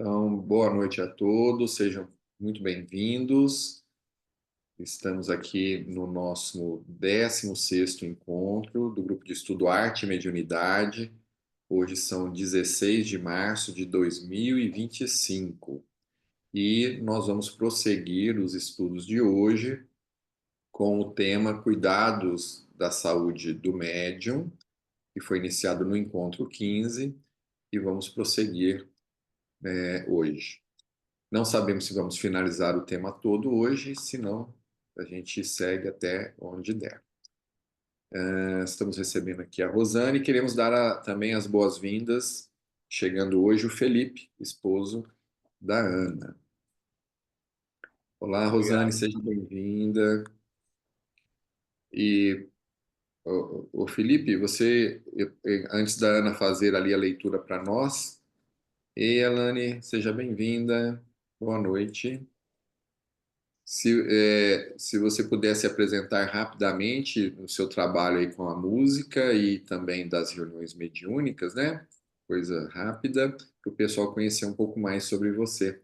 Então, boa noite a todos, sejam muito bem-vindos. Estamos aqui no nosso 16º encontro do Grupo de Estudo Arte e Mediunidade. Hoje são 16 de março de 2025 e nós vamos prosseguir os estudos de hoje com o tema Cuidados da Saúde do Médium, que foi iniciado no encontro 15, e vamos prosseguir hoje. Não sabemos se vamos finalizar o tema todo hoje, senão a gente segue até onde der. Estamos recebendo aqui a Rosane e queremos dar também as boas-vindas, chegando hoje o Felipe, esposo da Ana. Olá, Rosane, Obrigado. seja bem-vinda. E, o Felipe, você, antes da Ana fazer ali a leitura para nós, e Elane, seja bem-vinda, boa noite. Se você pudesse apresentar rapidamente o seu trabalho aí com a música e também das reuniões mediúnicas, né? Coisa rápida, para o pessoal conhecer um pouco mais sobre você.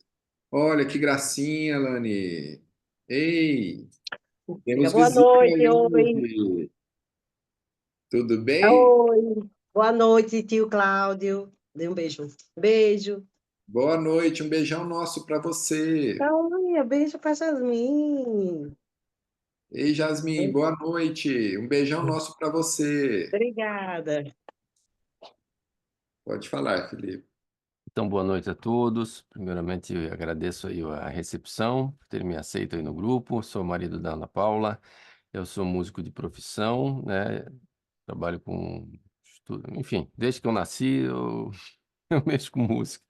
Olha que gracinha, Lani! Ei, temos Boa visita noite, oi. hoje! Tudo bem? Oi. Boa noite, tio Cláudio. Dê um beijo. Beijo. Boa noite, um beijão nosso para você. Olha, beijo para Jasmine. Ei, Jasmine, boa noite, um beijão nosso para você. Obrigada. Pode falar, Felipe. Então, boa noite a todos. Primeiramente, eu agradeço aí a recepção, por terem me aceito aí no grupo. Sou o marido da Ana Paula, eu sou músico de profissão, né? Trabalho com estudo, enfim, desde que eu nasci, eu mexo com música.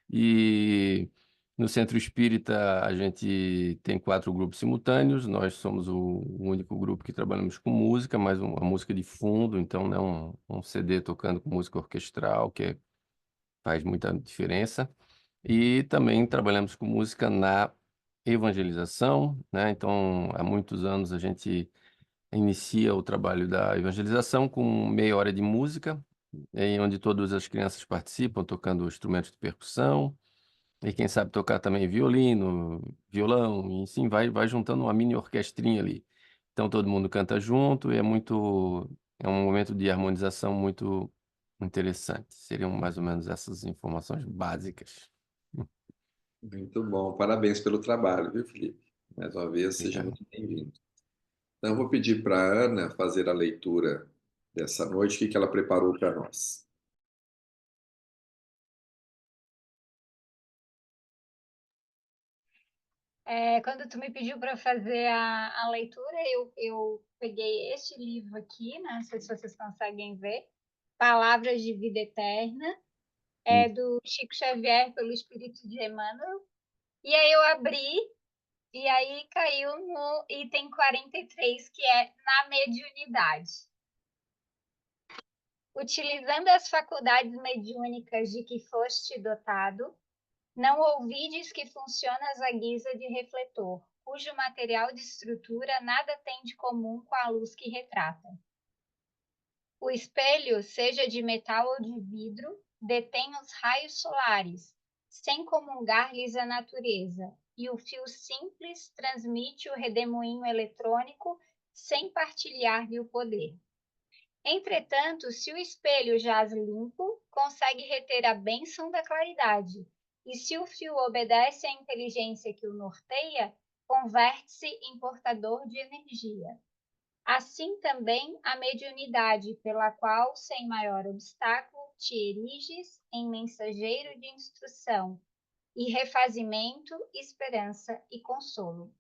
E no Centro Espírita a gente tem 4 grupos simultâneos, nós somos o único grupo que trabalhamos com música, mas uma música de fundo, então não um CD tocando com música orquestral, faz muita diferença. E também trabalhamos com música na evangelização, né? Então, há muitos anos a gente inicia o trabalho da evangelização com meia hora de música, em onde todas as crianças participam, tocando instrumentos de percussão, e quem sabe tocar também violino, violão, e assim vai juntando uma mini orquestrinha ali. Então todo mundo canta junto e é um momento de harmonização muito interessante. Seriam mais ou menos essas informações básicas. Muito bom, parabéns pelo trabalho, viu, Felipe? Mais uma vez, seja Obrigado. muito bem-vindo. Então, eu vou pedir para a Ana fazer a leitura dessa noite, o que que ela preparou para nós. Quando tu me pediu para fazer a leitura, eu peguei este livro aqui, né? Não sei se vocês conseguem ver, Palavras de Vida Eterna, Hum, do Chico Xavier, pelo Espírito de Emmanuel. E aí eu abri, e aí caiu no item 43, que é na mediunidade. Utilizando as faculdades mediúnicas de que foste dotado, não ouvides que funcionas à guisa de refletor, cujo material de estrutura nada tem de comum com a luz que retrata. O espelho, seja de metal ou de vidro, detém os raios solares, sem comungar-lhes a natureza, e o fio simples transmite o redemoinho eletrônico sem partilhar-lhe o poder. Entretanto, se o espelho jaz limpo, consegue reter a bênção da claridade, e se o fio obedece à inteligência que o norteia, converte-se em portador de energia. Assim também a mediunidade, pela qual, sem maior obstáculo, te eriges em mensageiro de instrução e refazimento, esperança e consolo.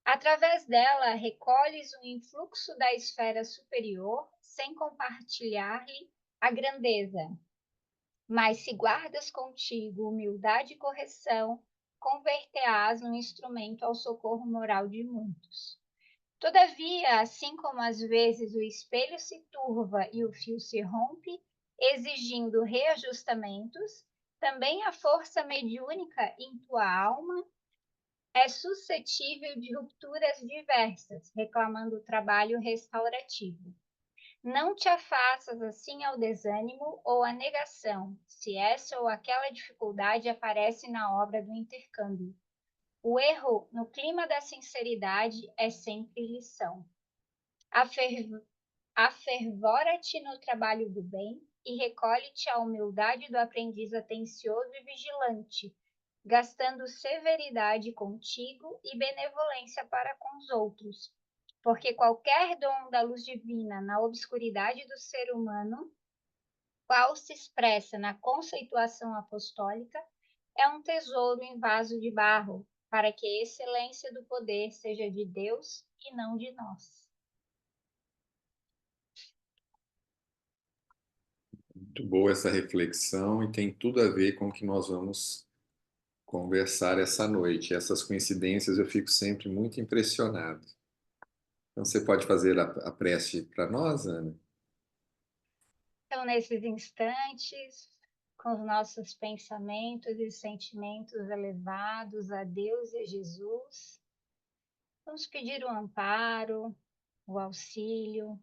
Através dela, recolhes o influxo da esfera superior sem compartilhar-lhe a grandeza. Mas se guardas contigo humildade e correção, converter-ás no instrumento ao socorro moral de muitos. Todavia, assim como às vezes o espelho se turva e o fio se rompe, exigindo reajustamentos, também a força mediúnica em tua alma é suscetível de rupturas diversas, reclamando o trabalho restaurativo. Não te afastas assim ao desânimo ou à negação, se essa ou aquela dificuldade aparece na obra do intercâmbio. O erro, no clima da sinceridade, é sempre lição. Afervora-te no trabalho do bem e recolhe-te à humildade do aprendiz atencioso e vigilante, gastando severidade contigo e benevolência para com os outros, porque qualquer dom da luz divina na obscuridade do ser humano, qual se expressa na conceituação apostólica, é um tesouro em vaso de barro, para que a excelência do poder seja de Deus e não de nós. Muito boa essa reflexão e tem tudo a ver com o que nós vamos conversar essa noite. Essas coincidências eu fico sempre muito impressionado. Então, você pode fazer a prece para nós, Ana? Então, nesses instantes, com os nossos pensamentos e sentimentos elevados a Deus e a Jesus, vamos pedir o amparo, o auxílio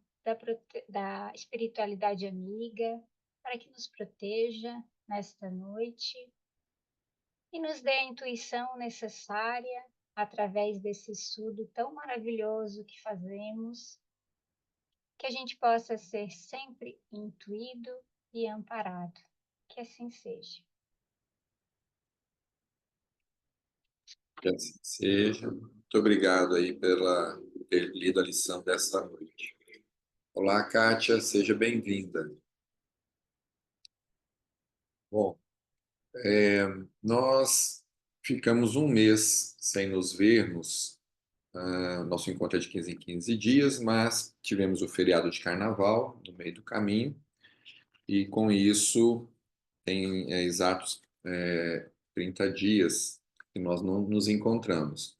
da espiritualidade amiga, para que nos proteja nesta noite e nos dê a intuição necessária através desse estudo tão maravilhoso que fazemos, que a gente possa ser sempre intuído e amparado. Que assim seja. Que assim seja. Muito obrigado aí por ter lido a lição desta noite. Olá, Kátia, seja bem-vinda. Bom, nós ficamos um mês sem nos vermos. Nosso encontro é de 15 em 15 dias, mas tivemos o feriado de carnaval no meio do caminho, e com isso tem exatos 30 dias que nós não nos encontramos.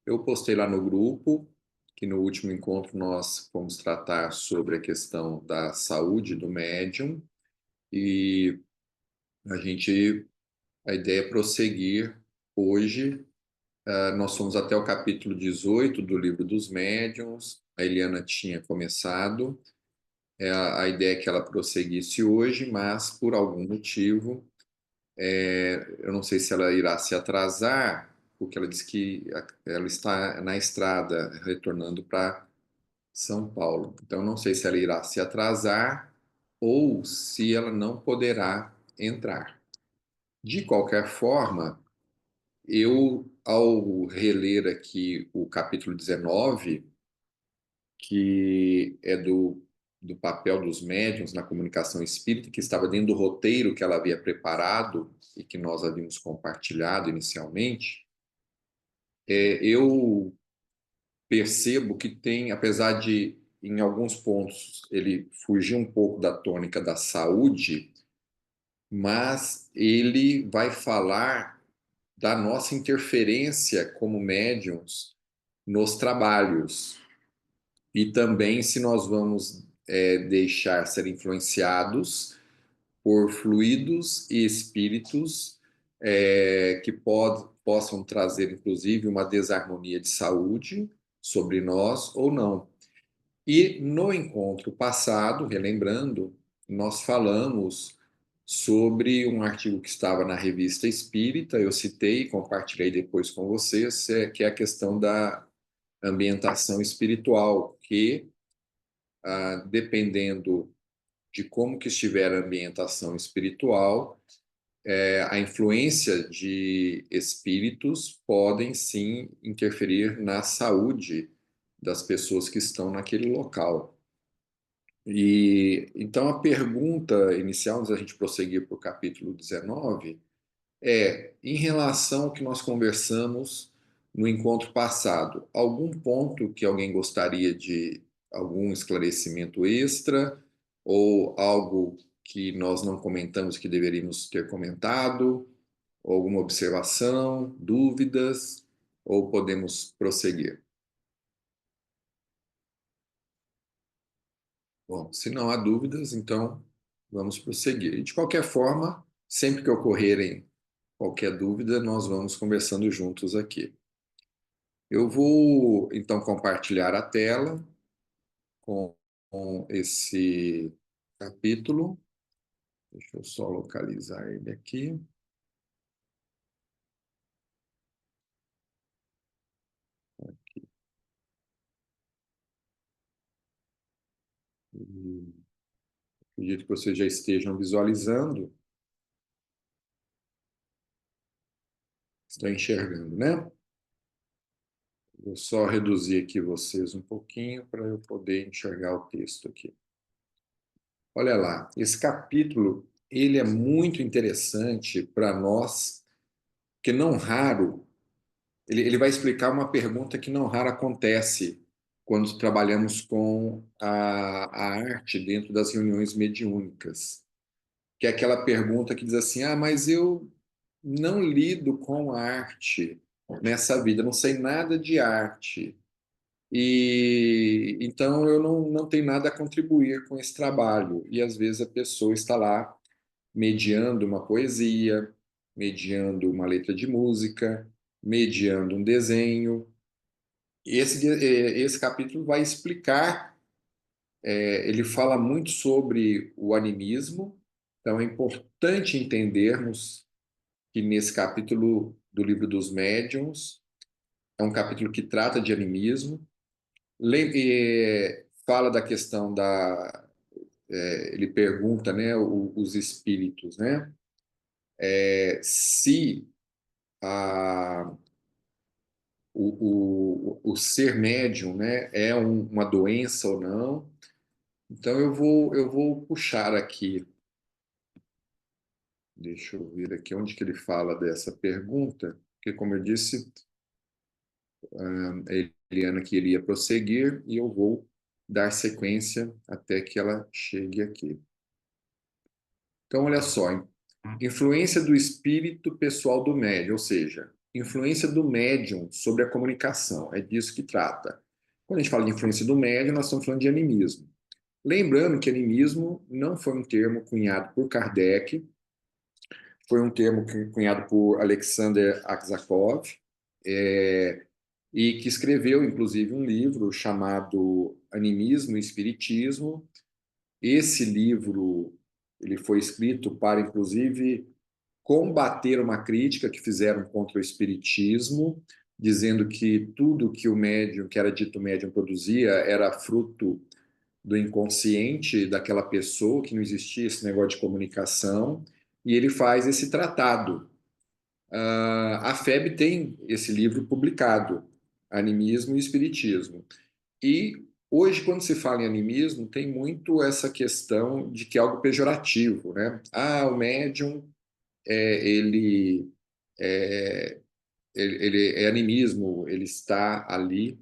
Eu postei lá no grupo que no último encontro nós fomos tratar sobre a questão da saúde do médium, e a gente, a ideia é prosseguir hoje. Nós fomos até o capítulo 18 do Livro dos Médiuns. A Eliana tinha começado. A ideia é que ela prosseguisse hoje, mas por algum motivo, eu não sei se ela irá se atrasar, porque ela disse que ela está na estrada, retornando para São Paulo. Então, eu não sei se ela irá se atrasar ou se ela não poderá entrar. De qualquer forma, eu, ao reler aqui o capítulo 19, que é do papel dos médiuns na comunicação espírita, que estava dentro do roteiro que ela havia preparado e que nós havíamos compartilhado inicialmente, eu percebo que tem, apesar de, em alguns pontos, ele fugir um pouco da tônica da saúde, mas ele vai falar da nossa interferência como médiums nos trabalhos, e também se nós vamos deixar ser influenciados por fluidos e espíritos que possam trazer, inclusive, uma desarmonia de saúde sobre nós ou não. E no encontro passado, relembrando, nós falamos sobre um artigo que estava na Revista Espírita, eu citei e compartilhei depois com vocês, que é a questão da ambientação espiritual, que, dependendo de como que estiver a ambientação espiritual, a influência de espíritos podem sim interferir na saúde das pessoas que estão naquele local. E então a pergunta inicial, antes da gente prosseguir para o capítulo 19, em relação ao que nós conversamos no encontro passado, algum ponto que alguém gostaria de algum esclarecimento extra ou algo que nós não comentamos que deveríamos ter comentado, ou alguma observação, dúvidas, ou podemos prosseguir? Bom, se não há dúvidas, então vamos prosseguir. E de qualquer forma, sempre que ocorrerem qualquer dúvida, nós vamos conversando juntos aqui. Eu vou então compartilhar a tela com esse capítulo. Deixa eu só localizar ele aqui. E acredito que vocês já estejam visualizando. Estão enxergando, né? Vou só reduzir aqui vocês um pouquinho para eu poder enxergar o texto aqui. Olha lá, esse capítulo ele é muito interessante para nós, que não raro, ele vai explicar uma pergunta que não raro acontece quando trabalhamos com a arte dentro das reuniões mediúnicas, que é aquela pergunta que diz assim, mas eu não lido com arte nessa vida, não sei nada de arte. E então eu não tenho nada a contribuir com esse trabalho. E às vezes a pessoa está lá mediando uma poesia, mediando uma letra de música, mediando um desenho. Esse capítulo vai explicar, ele fala muito sobre o animismo, então é importante entendermos que nesse capítulo do Livro dos Médiuns, é um capítulo que trata de animismo, fala da questão da... ele pergunta, né, os espíritos, né, se a, o ser médium, né, é uma doença ou não. Então eu vou puxar aqui, deixa eu ver aqui onde que ele fala dessa pergunta, porque como eu disse, a Eliana queria prosseguir e eu vou dar sequência até que ela chegue aqui. Então, olha só, influência do espírito pessoal do médium, ou seja, influência do médium sobre a comunicação, é disso que trata. Quando a gente fala de influência do médium, nós estamos falando de animismo. Lembrando que animismo não foi um termo cunhado por Kardec, foi um termo cunhado por Alexander Aksakov, e que escreveu, inclusive, um livro chamado Animismo e Espiritismo. Esse livro ele foi escrito para, inclusive, combater uma crítica que fizeram contra o espiritismo, dizendo que tudo que o médium, que era dito médium, produzia era fruto do inconsciente daquela pessoa, que não existia esse negócio de comunicação, e ele faz esse tratado. A FEB tem esse livro publicado, Animismo e Espiritismo. E hoje, quando se fala em animismo, tem muito essa questão de que é algo pejorativo, né? O médium, ele é, ele é animismo, ele está ali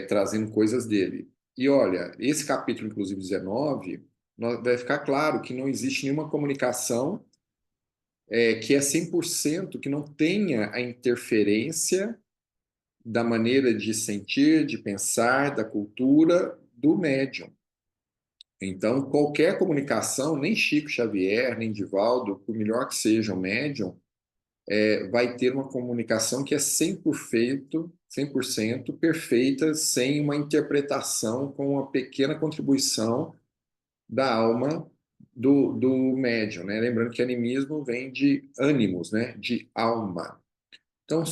trazendo coisas dele. E olha, esse capítulo, inclusive 19, vai ficar claro que não existe nenhuma comunicação que é 100%, que não tenha a interferência da maneira de sentir, de pensar, da cultura do médium. Então, qualquer comunicação, nem Chico Xavier, nem Divaldo, por melhor que seja o médium, vai ter uma comunicação que é 100% perfeita, sem uma interpretação, com uma pequena contribuição da alma do médium, né? Lembrando que animismo vem de ânimos, né? De alma. Então,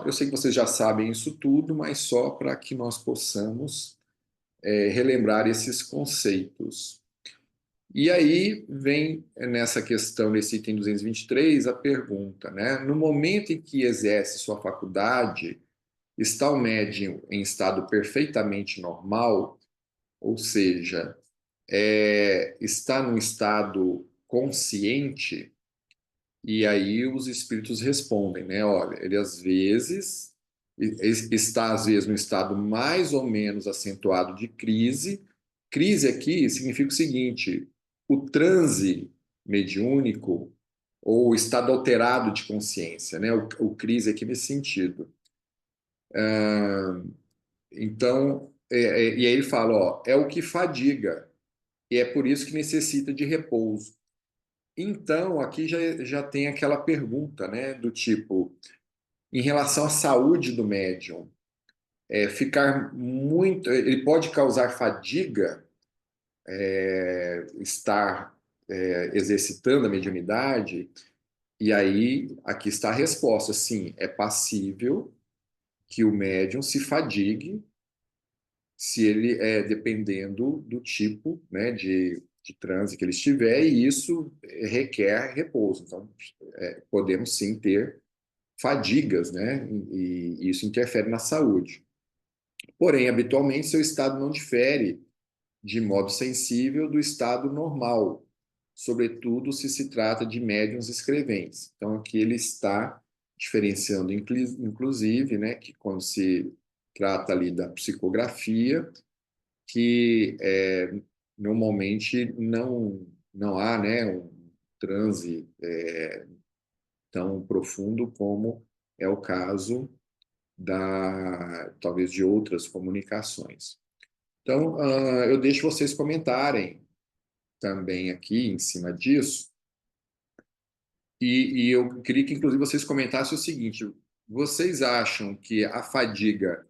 eu sei que vocês já sabem isso tudo, mas só para que nós possamos relembrar esses conceitos. E aí vem nessa questão, nesse item 223, a pergunta, né? No momento em que exerce sua faculdade, está o médium em estado perfeitamente normal, ou seja, está num estado consciente? E aí os espíritos respondem, né? Olha, ele às vezes está às vezes no estado mais ou menos acentuado de crise. Crise aqui significa o seguinte: o transe mediúnico ou o estado alterado de consciência, né? O crise aqui nesse sentido. Então, e aí ele fala, é o que fadiga e é por isso que necessita de repouso. Então, aqui já tem aquela pergunta, né, do tipo, em relação à saúde do médium, ficar muito, ele pode causar fadiga? estar exercitando a mediunidade, e aí aqui está a resposta. Sim, é passível que o médium se fadigue se ele dependendo do tipo, né, de transe que ele estiver, e isso requer repouso. Então, podemos sim ter fadigas, né, e isso interfere na saúde. Porém, habitualmente, seu estado não difere de modo sensível do estado normal, sobretudo se trata de médiuns escreventes. Então, aqui ele está diferenciando, inclusive, né, que quando se trata ali da psicografia, que normalmente não há, né, um transe tão profundo como é o caso talvez de outras comunicações. Então, eu deixo vocês comentarem também aqui em cima disso, e eu queria que, inclusive, vocês comentassem o seguinte: vocês acham que a fadiga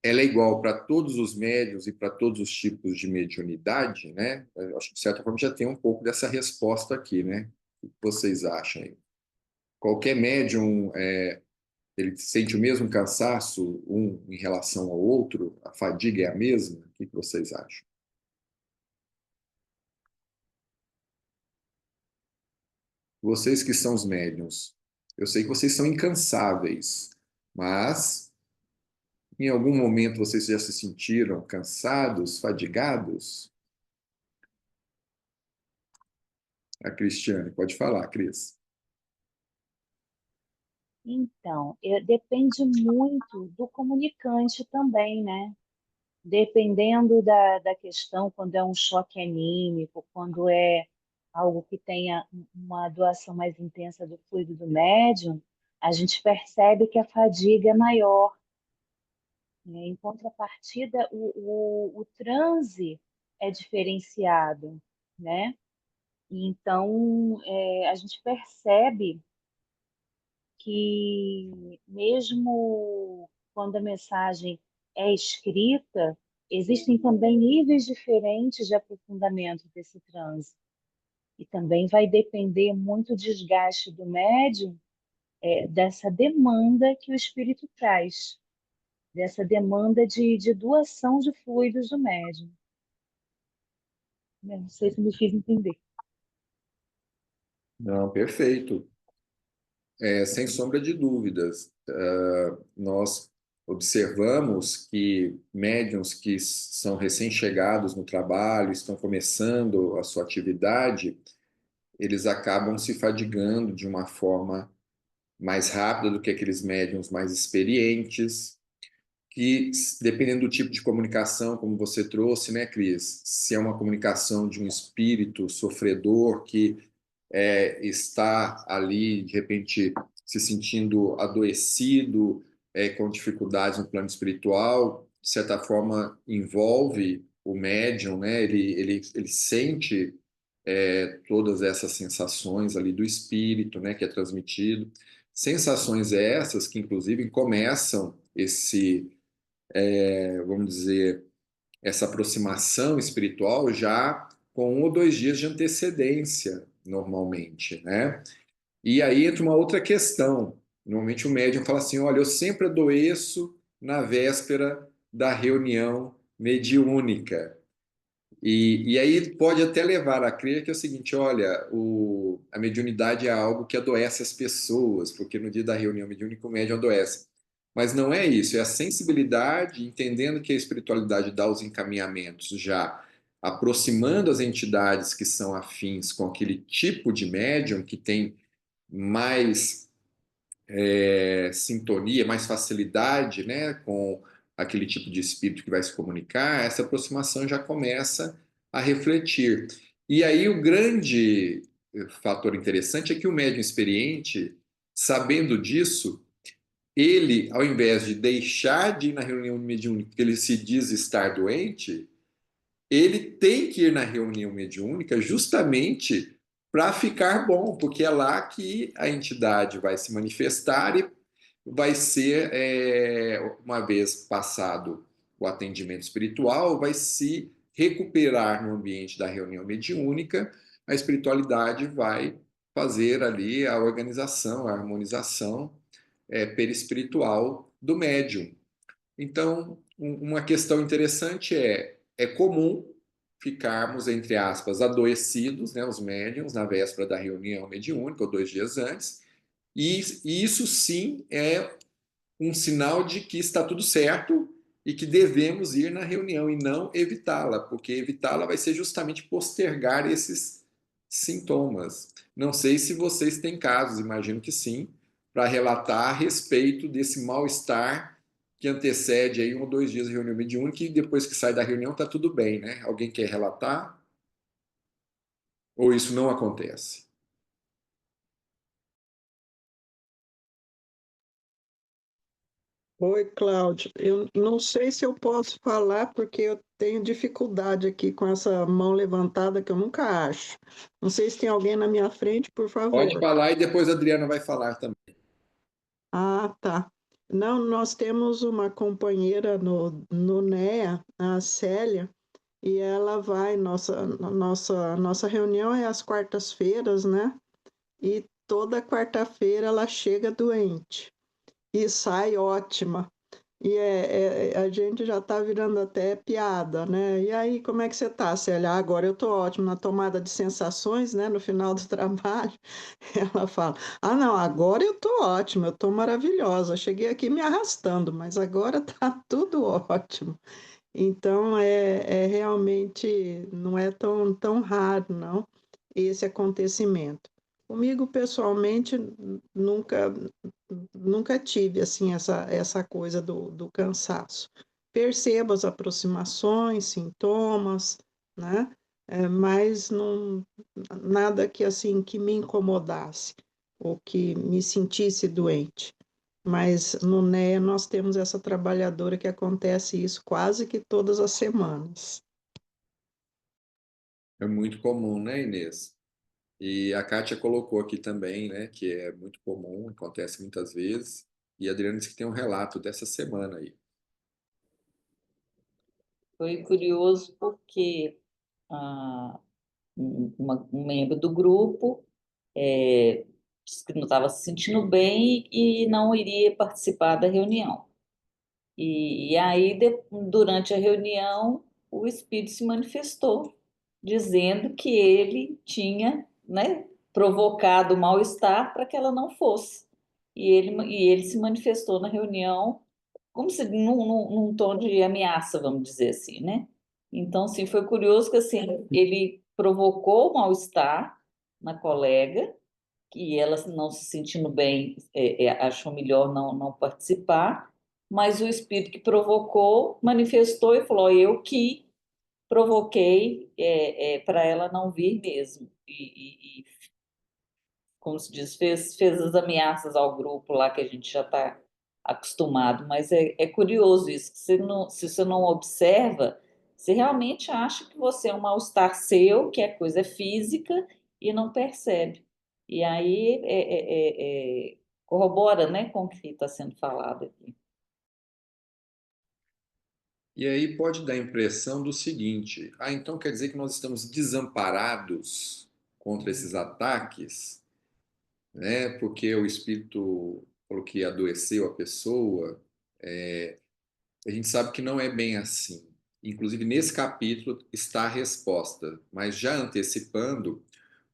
ela é igual para todos os médiuns e para todos os tipos de mediunidade, né? Eu acho que, de certa forma, já tem um pouco dessa resposta aqui, né? O que vocês acham aí? Qualquer médium, ele sente o mesmo cansaço, um em relação ao outro? A fadiga é a mesma? O que vocês acham? Vocês que são os médiuns, eu sei que vocês são incansáveis, mas em algum momento vocês já se sentiram cansados, fadigados? A Cristiane, pode falar, Cris. Então, depende muito do comunicante também, né? Dependendo da questão, quando é um choque anímico, quando é algo que tenha uma doação mais intensa do fluido do médium, a gente percebe que a fadiga é maior, né? Em contrapartida, o transe é diferenciado, né? Então, a gente percebe que mesmo quando a mensagem é escrita, existem também níveis diferentes de aprofundamento desse transe. E também vai depender muito o desgaste do médium, dessa demanda que o espírito traz, dessa demanda de doação de fluidos do médium. Não sei se me fiz entender. Não, perfeito. Sem sombra de dúvidas. Nós observamos que médiuns que são recém-chegados no trabalho, estão começando a sua atividade, eles acabam se fadigando de uma forma mais rápida do que aqueles médiuns mais experientes, que, dependendo do tipo de comunicação, como você trouxe, né, Cris? Se é uma comunicação de um espírito sofredor que está ali, de repente, se sentindo adoecido, com dificuldades no plano espiritual, de certa forma, envolve o médium, né? Ele sente todas essas sensações ali do espírito, né, que é transmitido. Sensações essas que, inclusive, começam vamos dizer, essa aproximação espiritual já com 1 ou 2 dias de antecedência, normalmente, né? E aí entra uma outra questão. Normalmente o médium fala assim: olha, eu sempre adoeço na véspera da reunião mediúnica. E aí pode até levar a crer que é o seguinte: olha, a mediunidade é algo que adoece as pessoas, porque no dia da reunião mediúnica o médium adoece. Mas não é isso, é a sensibilidade, entendendo que a espiritualidade dá os encaminhamentos já, aproximando as entidades que são afins com aquele tipo de médium que tem mais sintonia, mais facilidade, né, com aquele tipo de espírito que vai se comunicar, essa aproximação já começa a refletir. E aí o grande fator interessante é que o médium experiente, sabendo disso, ele, ao invés de deixar de ir na reunião mediúnica, porque ele se diz estar doente, ele tem que ir na reunião mediúnica justamente para ficar bom, porque é lá que a entidade vai se manifestar e vai ser, uma vez passado o atendimento espiritual, vai se recuperar no ambiente da reunião mediúnica, a espiritualidade vai fazer ali a organização, a harmonização perispiritual do médium. Então, uma questão interessante é comum ficarmos, entre aspas, adoecidos, né, os médiums, na véspera da reunião mediúnica, ou 2 dias antes, e isso sim é um sinal de que está tudo certo e que devemos ir na reunião e não evitá-la, porque evitá-la vai ser justamente postergar esses sintomas. Não sei se vocês têm casos, imagino que sim, para relatar a respeito desse mal-estar que antecede aí 1 ou 2 dias de reunião mediúnica e depois que sai da reunião está tudo bem, né? Alguém quer relatar? Ou isso não acontece? Oi, Cláudio. Eu não sei se eu posso falar porque eu tenho dificuldade aqui com essa mão levantada que eu nunca acho. Não sei se tem alguém na minha frente, por Pode favor. falar e depois a Adriana vai falar também. Ah, tá. Não, nós temos uma companheira no NEA, a Célia, e ela vai, nossa reunião é às quartas-feiras, né? E toda quarta-feira ela chega doente e sai ótima. E a gente já está virando até piada, né? E aí, como é que você está, Célia? Ah, agora eu estou ótima na tomada de sensações, né? No final do trabalho, ela fala: Ah, não, agora eu estou ótima, eu estou maravilhosa. Cheguei aqui me arrastando, mas agora está tudo ótimo. Então, realmente não é tão raro, não, esse acontecimento. Comigo, pessoalmente, nunca, nunca tive, assim, essa coisa do cansaço. Percebo as aproximações, sintomas, né? Mas não, nada que, assim, que me incomodasse ou que me sentisse doente. Mas no NEA nós temos essa trabalhadora que acontece isso quase que todas as semanas. É muito comum, né, Inês? E a Kátia colocou aqui também, né, que é muito comum, acontece muitas vezes. E a Adriana disse que tem um relato dessa semana aí. Foi curioso porque um membro do grupo disse que não estava se sentindo bem e não iria participar da reunião. E aí, durante a reunião, o espírito se manifestou, dizendo que ele tinha, né, provocado o mal-estar para que ela não fosse. E ele se manifestou na reunião como se num tom de ameaça, vamos dizer assim, né? Então, assim, foi curioso que assim, ele provocou o mal-estar na colega, que ela não se sentindo bem, achou melhor não participar, mas o espírito que provocou manifestou e falou: eu que provoquei para ela não vir mesmo. E, como se diz, fez as ameaças ao grupo lá que a gente já está acostumado. Mas é curioso isso, que se você não observa, você realmente acha que você é um mal-estar seu, que é coisa física, e não percebe. E aí corrobora, né, com o que está sendo falado aqui. E aí pode dar a impressão do seguinte: então quer dizer que nós estamos desamparados contra esses ataques, né? Porque o espírito falou que adoeceu a pessoa. A gente sabe que não é bem assim. Inclusive, nesse capítulo está a resposta, mas já antecipando,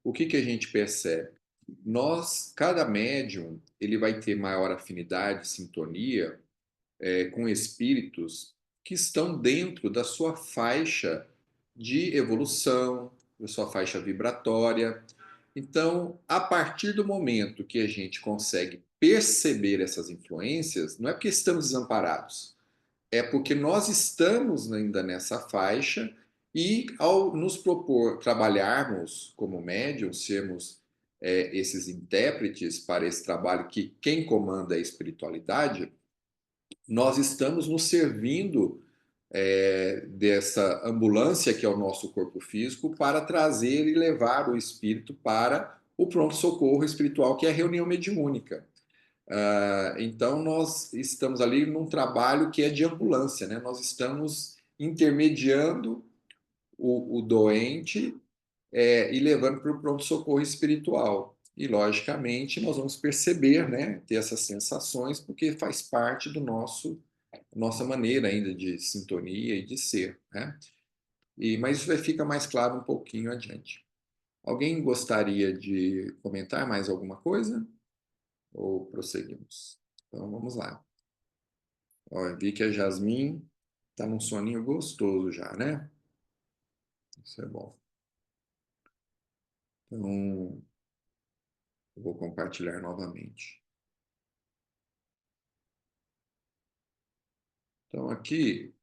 o que a gente percebe? Cada médium, ele vai ter maior afinidade, sintonia com espíritos que estão dentro da sua faixa de evolução, da sua faixa vibratória. Então, a partir do momento que a gente consegue perceber essas influências, não é porque estamos desamparados, é porque nós estamos ainda nessa faixa e, ao nos propor trabalharmos como médiums, sermos esses intérpretes para esse trabalho que quem comanda é a espiritualidade, nós estamos nos servindo dessa ambulância que é o nosso corpo físico para trazer e levar o espírito para o pronto-socorro espiritual, que é a reunião mediúnica. Então, nós estamos ali num trabalho que é de ambulância, né? Nós estamos intermediando o doente e levando para o pronto-socorro espiritual. E, logicamente, nós vamos perceber, né, ter essas sensações, porque faz parte do nossa maneira ainda de sintonia e de ser, né? Mas isso vai ficar mais claro um pouquinho adiante. Alguém gostaria de comentar mais alguma coisa? Ou prosseguimos? Então, vamos lá. Ó, eu vi que a Jasmine está num soninho gostoso já, né? Isso é bom. Então, eu vou compartilhar novamente. Então, aqui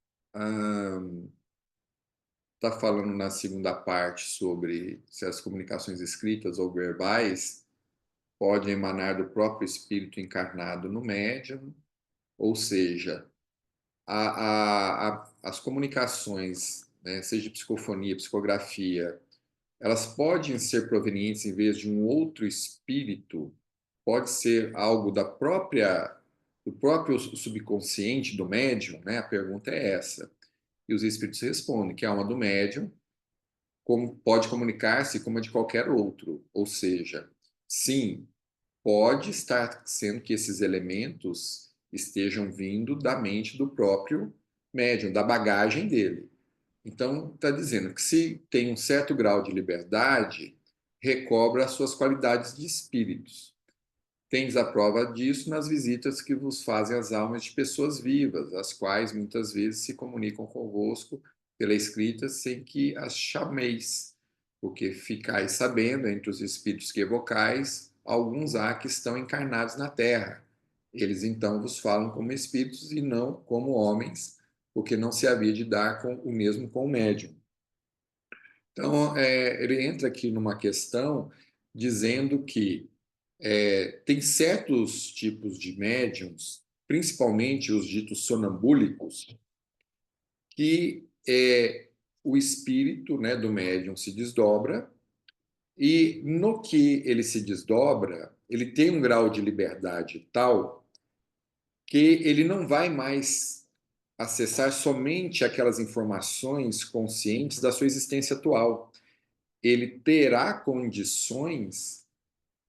está falando na segunda parte sobre se as comunicações escritas ou verbais podem emanar do próprio espírito encarnado no médium, ou seja, as comunicações, né, seja psicofonia, psicografia, elas podem ser provenientes em vez de um outro espírito, pode ser algo do próprio subconsciente do médium, né? A pergunta é essa. E os espíritos respondem que a alma do médium pode comunicar-se como a de qualquer outro, ou seja, sim, pode estar sendo que esses elementos estejam vindo da mente do próprio médium, da bagagem dele. Então, está dizendo que se tem um certo grau de liberdade, recobra as suas qualidades de espíritos. Tendes a prova disso nas visitas que vos fazem as almas de pessoas vivas, as quais muitas vezes se comunicam convosco pela escrita sem que as chameis, porque ficais sabendo entre os espíritos que evocais, alguns há que estão encarnados na terra. Eles então vos falam como espíritos e não como homens, porque não se havia de dar o mesmo com o médium. Então, ele entra aqui numa questão dizendo que tem certos tipos de médiums, principalmente os ditos sonambúlicos, que o espírito, né, do médium se desdobra e no que ele se desdobra, ele tem um grau de liberdade tal que ele não vai mais acessar somente aquelas informações conscientes da sua existência atual. Ele terá condições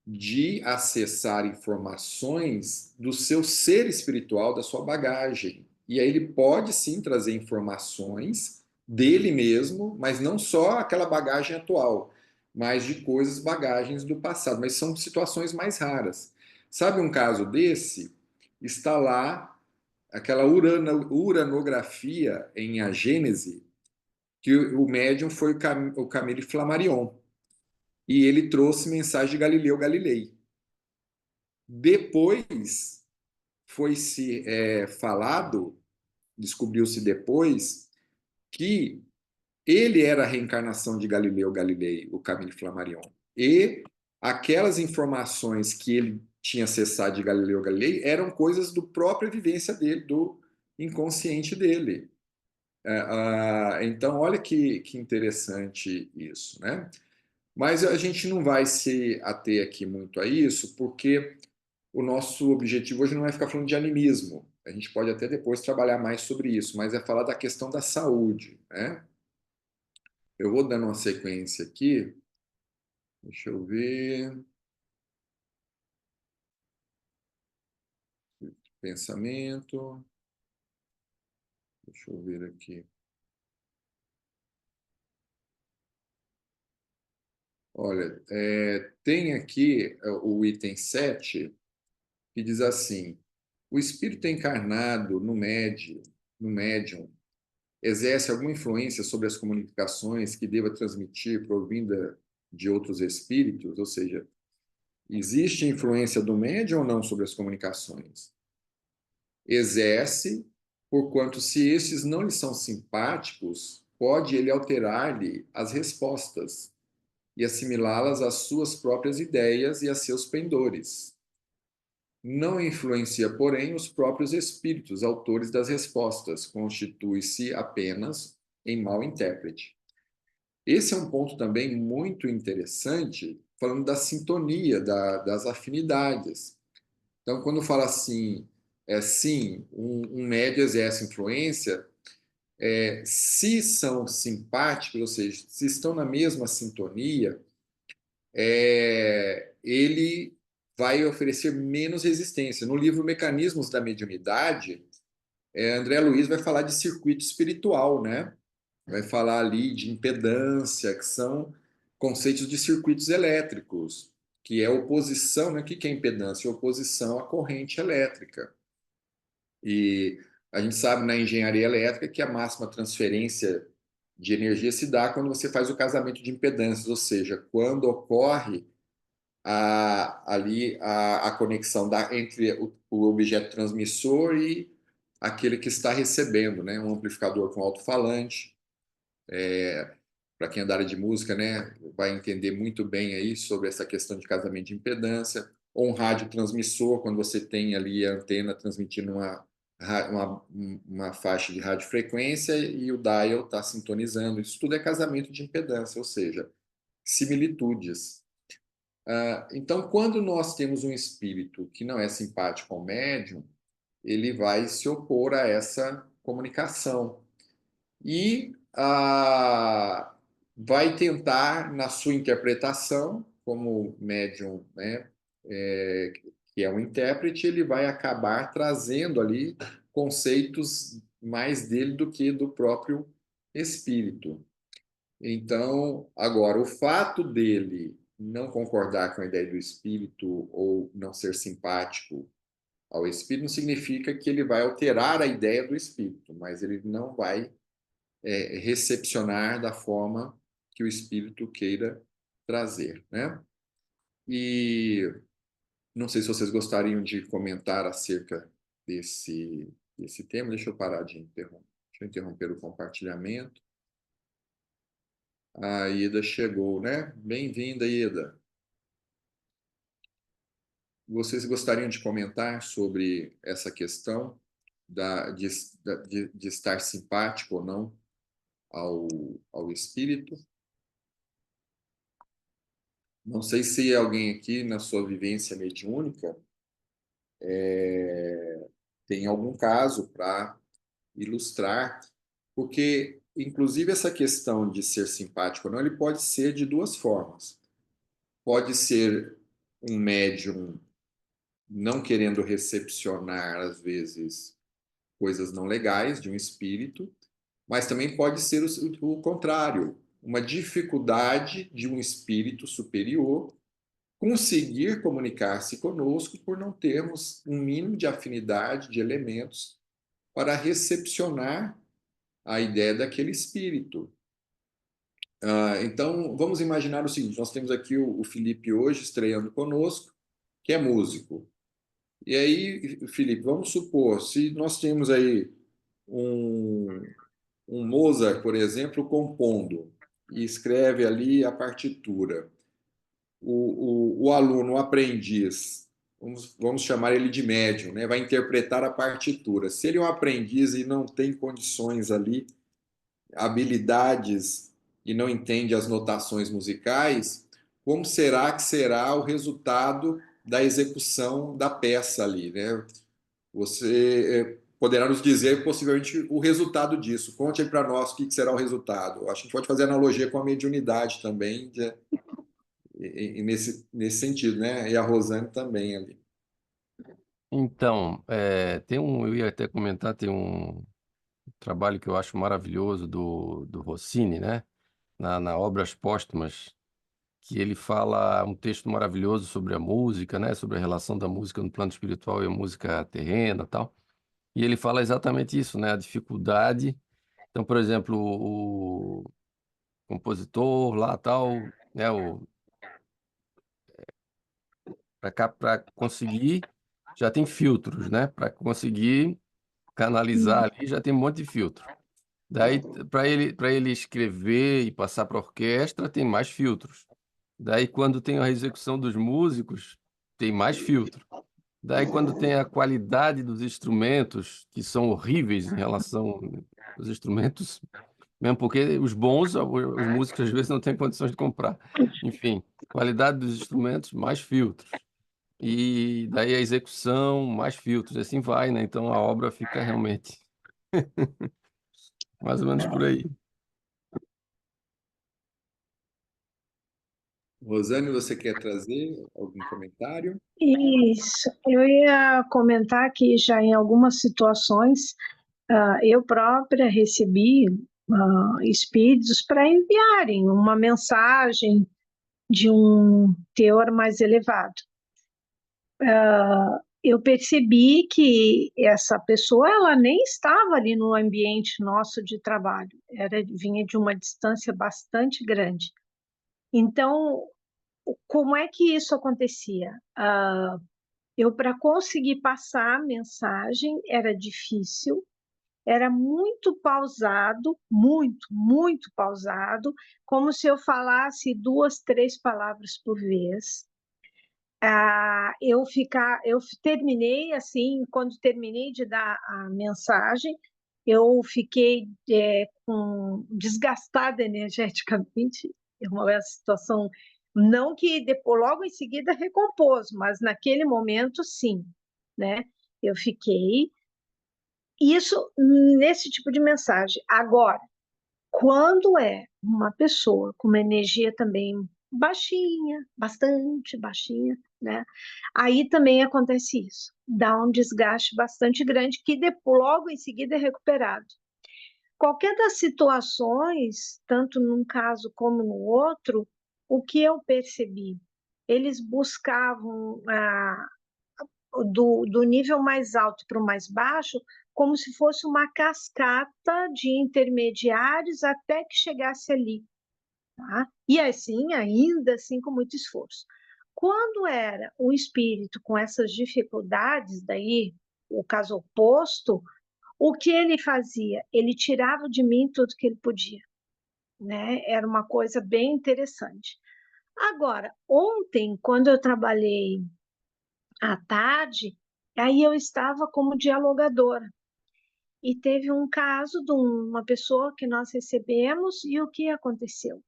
de acessar informações do seu ser espiritual, da sua bagagem. E aí ele pode sim trazer informações dele mesmo, mas não só aquela bagagem atual, mas de coisas, bagagens do passado. Mas são situações mais raras. Sabe um caso desse? Está lá aquela uranografia em A Gênese, que o médium foi o Camille Flammarion. E ele trouxe mensagem de Galileu Galilei. Depois foi-se falado, descobriu-se depois, que ele era a reencarnação de Galileu Galilei, o Camille Flammarion. E aquelas informações que ele tinha acessado de Galileu Galilei eram coisas do própria vivência dele, do inconsciente dele. Então, olha que interessante isso, né? Mas a gente não vai se ater aqui muito a isso, porque o nosso objetivo hoje não é ficar falando de animismo. A gente pode até depois trabalhar mais sobre isso, mas é falar da questão da saúde, né? Eu vou dando uma sequência aqui. Deixa eu ver. Pensamento. Deixa eu ver aqui. Olha, tem aqui o item 7, que diz assim: o espírito encarnado no médium, exerce alguma influência sobre as comunicações que deva transmitir provinda de outros espíritos? Ou seja, existe influência do médium ou não sobre as comunicações? Exerce, porquanto se estes não lhe são simpáticos, pode ele alterar-lhe as respostas e assimilá-las às suas próprias ideias e a seus pendores. Não influencia, porém, os próprios espíritos, autores das respostas, constitui-se apenas em mau intérprete. Esse é um ponto também muito interessante, falando da sintonia, das afinidades. Então, quando fala assim, sim, um médio exerce influência, se são simpáticos, ou seja, se estão na mesma sintonia, ele vai oferecer menos resistência. No livro Mecanismos da Mediunidade, André Luiz vai falar de circuito espiritual, né? Vai falar ali de impedância, que são conceitos de circuitos elétricos, que é oposição, né? O que é impedância? Oposição à corrente elétrica. E a gente sabe na engenharia elétrica que a máxima transferência de energia se dá quando você faz o casamento de impedâncias, ou seja, quando ocorre a conexão entre o objeto transmissor e aquele que está recebendo, né? Um amplificador com alto-falante. Para quem é da área de música, né, vai entender muito bem aí sobre essa questão de casamento de impedância. Ou um radiotransmissor, quando você tem ali a antena transmitindo uma faixa de radiofrequência e o dial está sintonizando. Isso tudo é casamento de impedância, ou seja, similitudes. Então, quando nós temos um espírito que não é simpático ao médium, ele vai se opor a essa comunicação e vai tentar, na sua interpretação, como médium, né, que é um intérprete, ele vai acabar trazendo ali conceitos mais dele do que do próprio espírito. Então, agora, o fato dele não concordar com a ideia do espírito ou não ser simpático ao espírito não significa que ele vai alterar a ideia do espírito, mas ele não vai recepcionar da forma que o espírito queira trazer, né? E não sei se vocês gostariam de comentar acerca desse tema. Deixa eu parar de interromper. Deixa eu interromper o compartilhamento. A Ida chegou, né? Bem-vinda, Ida. Vocês gostariam de comentar sobre essa questão de estar simpático ou não ao espírito? Não sei se alguém aqui, na sua vivência mediúnica, tem algum caso para ilustrar, porque, inclusive, essa questão de ser simpático ou não, ele pode ser de duas formas. Pode ser um médium não querendo recepcionar, às vezes, coisas não legais de um espírito, mas também pode ser o contrário, uma dificuldade de um espírito superior conseguir comunicar-se conosco por não termos um mínimo de afinidade de elementos para recepcionar a ideia daquele espírito. Então, vamos imaginar o seguinte: nós temos aqui o Felipe hoje estreando conosco, que é músico. E aí, Felipe, vamos supor, se nós temos aí um Mozart, por exemplo, compondo e escreve ali a partitura. O aluno, o aprendiz, vamos chamar ele de médium, né? Vai interpretar a partitura. Se ele é um aprendiz e não tem condições ali, habilidades e não entende as notações musicais, como será que será o resultado da execução da peça ali, né? Você poderá nos dizer possivelmente o resultado disso. Conte aí para nós o que será o resultado. Acho que a gente pode fazer analogia com a mediunidade também, nesse sentido, né? E a Rosane também ali. Então, eu ia até comentar, tem um trabalho que eu acho maravilhoso do Rossini, né? Na Obras Póstumas, que ele fala um texto maravilhoso sobre a música, né? Sobre a relação da música no plano espiritual e a música terrena e tal. E ele fala exatamente isso, né? A dificuldade. Então, por exemplo, o compositor lá tal, né? Para conseguir, já tem filtros, né? Para conseguir canalizar ali, já tem um monte de filtro. Daí, para ele escrever e passar para a orquestra, tem mais filtros. Daí, quando tem a execução dos músicos, tem mais filtro. Daí, quando tem a qualidade dos instrumentos, que são horríveis em relação aos instrumentos, mesmo porque os bons, os músicos às vezes não têm condições de comprar. Enfim, qualidade dos instrumentos, mais filtros. E daí a execução, mais filtros, assim vai, né? Então a obra fica realmente mais ou menos por aí. Rosane, você quer trazer algum comentário? Isso, eu ia comentar que já em algumas situações eu própria recebi espíritos para enviarem uma mensagem de um teor mais elevado. Eu percebi que essa pessoa ela nem estava ali no ambiente nosso de trabalho, vinha de uma distância bastante grande. Então, como é que isso acontecia? Eu, para conseguir passar a mensagem, era difícil, era muito pausado, muito pausado, como se eu falasse 2, 3 palavras por vez. Eu terminei assim, quando terminei de dar a mensagem, eu fiquei desgastada energeticamente, é uma situação, não que depois, logo em seguida recompôs, mas naquele momento sim, né? Eu fiquei, isso nesse tipo de mensagem. Agora, quando é uma pessoa com uma energia também baixinha, bastante baixinha, né? Aí também acontece isso. Dá um desgaste bastante grande que depois, logo em seguida é recuperado. Qualquer das situações, tanto num caso como no outro, o que eu percebi? Eles buscavam do nível mais alto para o mais baixo, como se fosse uma cascata de intermediários até que chegasse ali. Tá? E assim, ainda assim, com muito esforço. Quando era o espírito com essas dificuldades, daí o caso oposto, o que ele fazia? Ele tirava de mim tudo que ele podia. Né? Era uma coisa bem interessante. Agora, ontem, quando eu trabalhei à tarde, aí eu estava como dialogadora. E teve um caso de uma pessoa que nós recebemos, e o que aconteceu?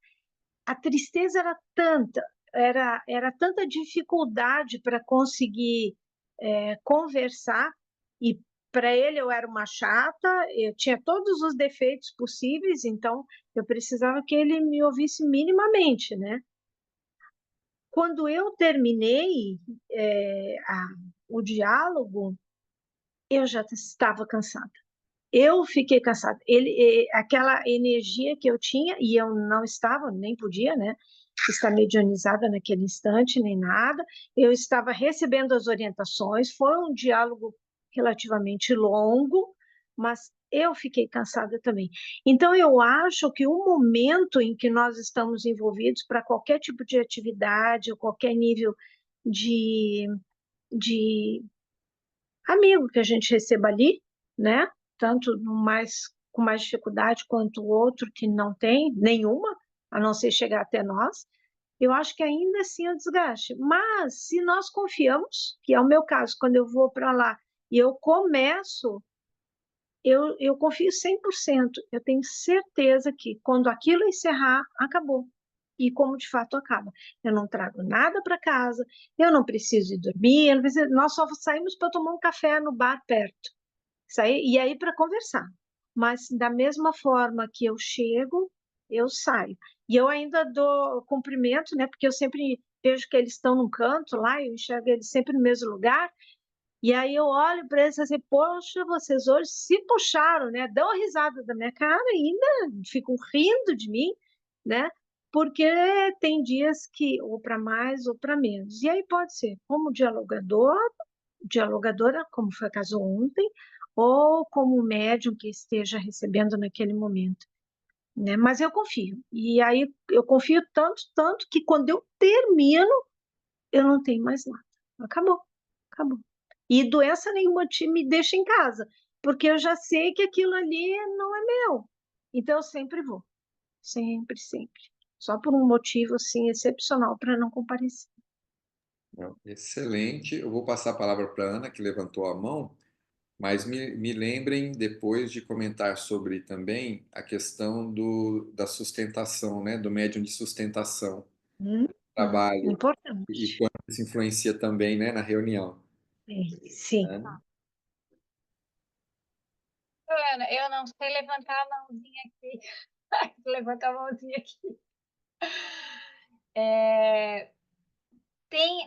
A tristeza era tanta, era tanta dificuldade para conseguir conversar, e para ele eu era uma chata, eu tinha todos os defeitos possíveis, então eu precisava que ele me ouvisse minimamente, né? Quando eu terminei o diálogo, eu já estava cansada. Eu fiquei cansada. Aquela energia que eu tinha, e eu não estava, nem podia, né? Estar medianizada naquele instante, nem nada. Eu estava recebendo as orientações, foi um diálogo relativamente longo, mas eu fiquei cansada também. Então, eu acho que o momento em que nós estamos envolvidos para qualquer tipo de atividade, ou qualquer nível de amigo que a gente receba ali, né? Tanto com mais dificuldade quanto o outro que não tem nenhuma, a não ser chegar até nós, eu acho que ainda assim é o desgaste. Mas se nós confiamos, que é o meu caso, quando eu vou para lá e eu começo, eu confio 100%, eu tenho certeza que quando aquilo encerrar, acabou. E como de fato acaba. Eu não trago nada para casa, eu não preciso ir dormir, nós só saímos para tomar um café no bar perto. E aí para conversar. Mas da mesma forma que eu chego, eu saio. E eu ainda dou cumprimento, né? Porque eu sempre vejo que eles estão num canto lá, eu enxergo eles sempre no mesmo lugar. E aí eu olho para eles assim, poxa, vocês hoje se puxaram, né? Dão a risada da minha cara e ainda ficam rindo de mim, né? Porque tem dias que ou para mais ou para menos. E aí pode ser como dialogadora, como foi o caso ontem, ou como médium que esteja recebendo naquele momento, né? Mas eu confio. E aí eu confio tanto que quando eu termino, eu não tenho mais nada. Acabou, acabou. E doença nenhuma me deixa em casa, porque eu já sei que aquilo ali não é meu. Então eu sempre vou, sempre, sempre. Só por um motivo assim excepcional para não comparecer. Excelente. Eu vou passar a palavra para a Ana, que levantou a mão, mas me lembrem depois de comentar sobre também a questão da sustentação, né? Do médium de sustentação, trabalho, e Importante. quanto isso influencia também, né, na reunião. Sim. Né? Adriana, eu não sei levantar a mãozinha aqui. Levanta a mãozinha aqui.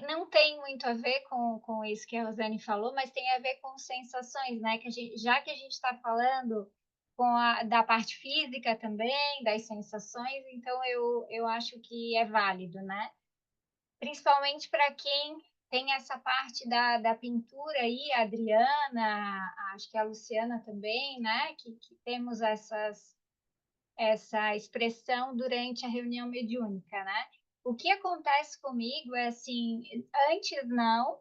Não tem muito a ver com isso que a Rosane falou, mas tem a ver com sensações, né? Já que a gente está falando da parte física também, das sensações, então eu acho que é válido, né? Principalmente para quem tem essa parte da pintura aí, a Adriana, acho que a Luciana também, né? Que temos essa expressão durante a reunião mediúnica, né? O que acontece comigo é assim, antes não,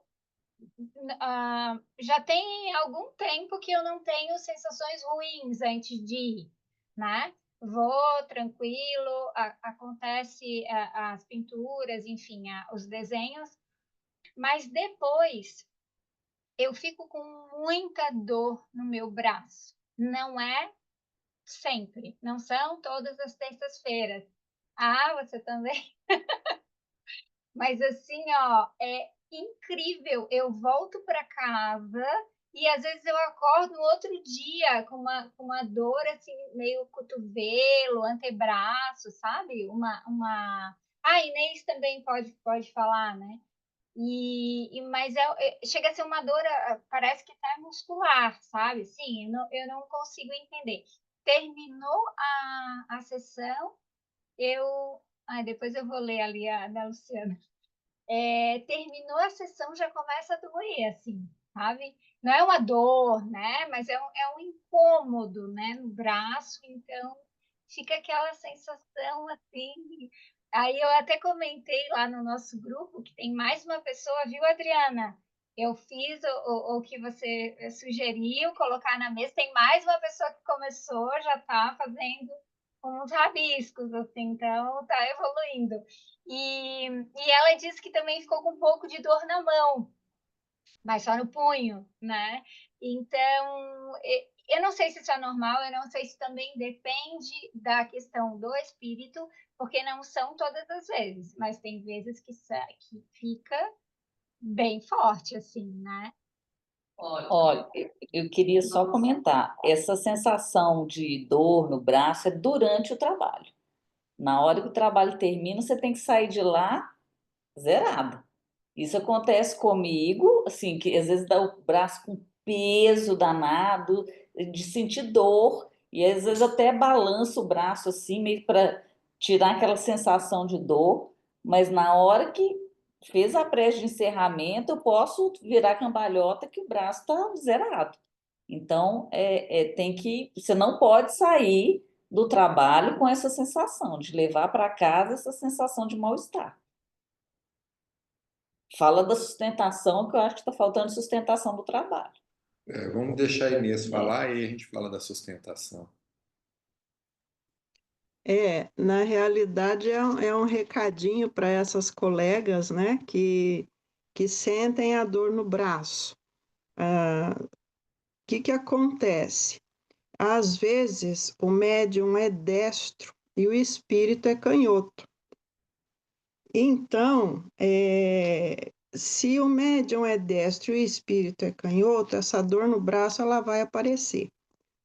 já tem algum tempo que eu não tenho sensações ruins antes de ir, né? Vou tranquilo, acontece as pinturas, enfim, os desenhos, mas depois eu fico com muita dor no meu braço. Não é sempre, não são todas as terças-feiras. Ah, você também? Mas assim, ó, é incrível. Eu volto para casa e às vezes eu acordo no outro dia com uma dor assim, meio cotovelo, antebraço, sabe? A Inês também pode falar, né? Mas chega a ser uma dor, parece que tá muscular, sabe? Sim, eu não consigo entender. Terminou a sessão, depois eu vou ler ali a da Luciana. Terminou a sessão, já começa a doer, assim, sabe? Não é uma dor, né? Mas é um incômodo, né? No braço, então fica aquela sensação assim. Aí eu até comentei lá no nosso grupo que tem mais uma pessoa, viu, Adriana? Eu fiz o que você sugeriu, colocar na mesa. Tem mais uma pessoa que começou, já está fazendo uns rabiscos, assim, então está evoluindo. E ela disse que também ficou com um pouco de dor na mão, mas só no punho, né? Então, eu não sei se isso é normal, eu não sei se também depende da questão do espírito, porque não são todas as vezes, mas tem vezes que fica bem forte, assim, né? Olha, eu queria só comentar, essa sensação de dor no braço é durante o trabalho. Na hora que o trabalho termina, você tem que sair de lá zerada. Isso acontece comigo, assim, que às vezes dá o braço com peso danado, de sentir dor, e às vezes até balança o braço assim, meio para tirar aquela sensação de dor, mas na hora que fez a prece de encerramento, eu posso virar cambalhota que o braço está zerado. Então, você não pode sair do trabalho com essa sensação, de levar para casa essa sensação de mal-estar. Fala da sustentação, que eu acho que está faltando sustentação do trabalho. Vamos deixar a Inês falar e a gente fala da sustentação. Na realidade é um recadinho para essas colegas, né, que sentem a dor no braço. O que acontece? Às vezes o médium é destro e o espírito é canhoto. Então, se o médium é destro e o espírito é canhoto, essa dor no braço ela vai aparecer,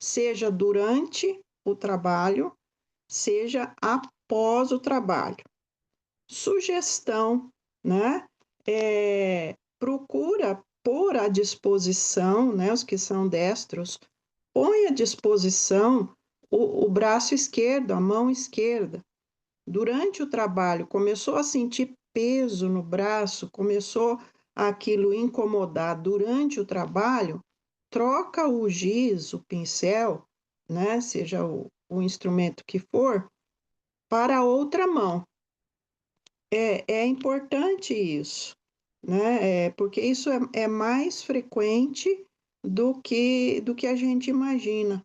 seja durante o trabalho, seja após o trabalho. Sugestão, né? Procura pôr à disposição, né? Os que são destros, põe à disposição o braço esquerdo, a mão esquerda. Durante o trabalho, começou a sentir peso no braço, começou aquilo incomodar durante o trabalho, troca o giz, o pincel, né? Seja o instrumento que for, para a outra mão. É importante isso, né? Porque isso é mais frequente do que a gente imagina,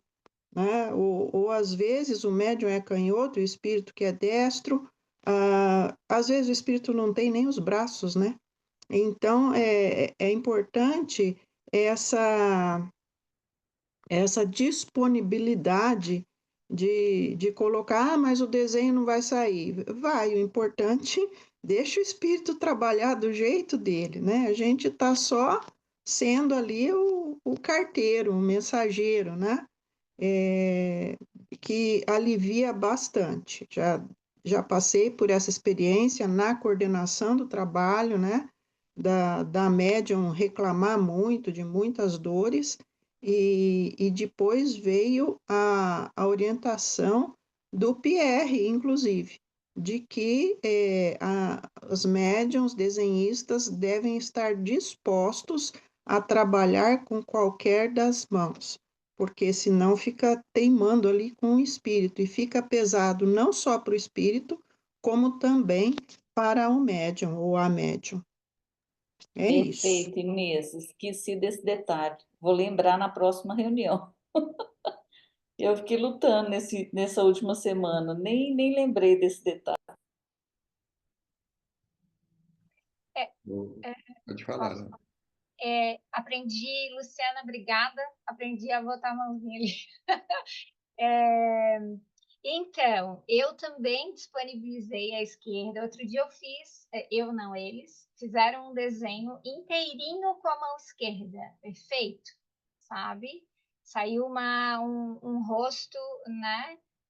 né? Ou às vezes o médium é canhoto, o espírito que é destro, às vezes o espírito não tem nem os braços, né? Então é importante essa disponibilidade de colocar, mas o desenho não vai sair. Vai, o importante, deixa o espírito trabalhar do jeito dele, né? A gente está só sendo ali o carteiro, o mensageiro, né? que alivia bastante. Já passei por essa experiência na coordenação do trabalho, né? Da médium reclamar muito, de muitas dores, e depois veio a orientação do Pierre, inclusive, de que os médiums desenhistas devem estar dispostos a trabalhar com qualquer das mãos, porque senão fica teimando ali com o espírito, e fica pesado não só para o espírito, como também para o médium ou a médium. É isso. Perfeito, Inês. Esqueci desse detalhe. Vou lembrar na próxima reunião. Eu fiquei lutando nessa última semana, nem lembrei desse detalhe. Pode falar, né? Aprendi, Luciana, obrigada. Aprendi a botar a mãozinha ali. Então, eu também disponibilizei à esquerda. Outro dia eu fiz, eu não, eles, fizeram um desenho inteirinho com a mão esquerda, perfeito, sabe? Saiu um rosto,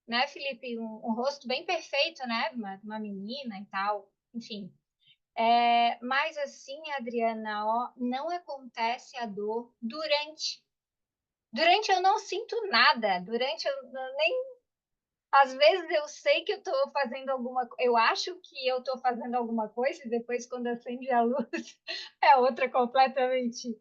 né, Felipe? Um rosto bem perfeito, né? Uma menina e tal, enfim. Mas assim, Adriana, ó, não acontece a dor durante. Durante eu não sinto nada, durante eu nem. Às vezes eu sei que eu estou fazendo eu acho que eu estou fazendo alguma coisa, e depois quando acende a luz é outra completamente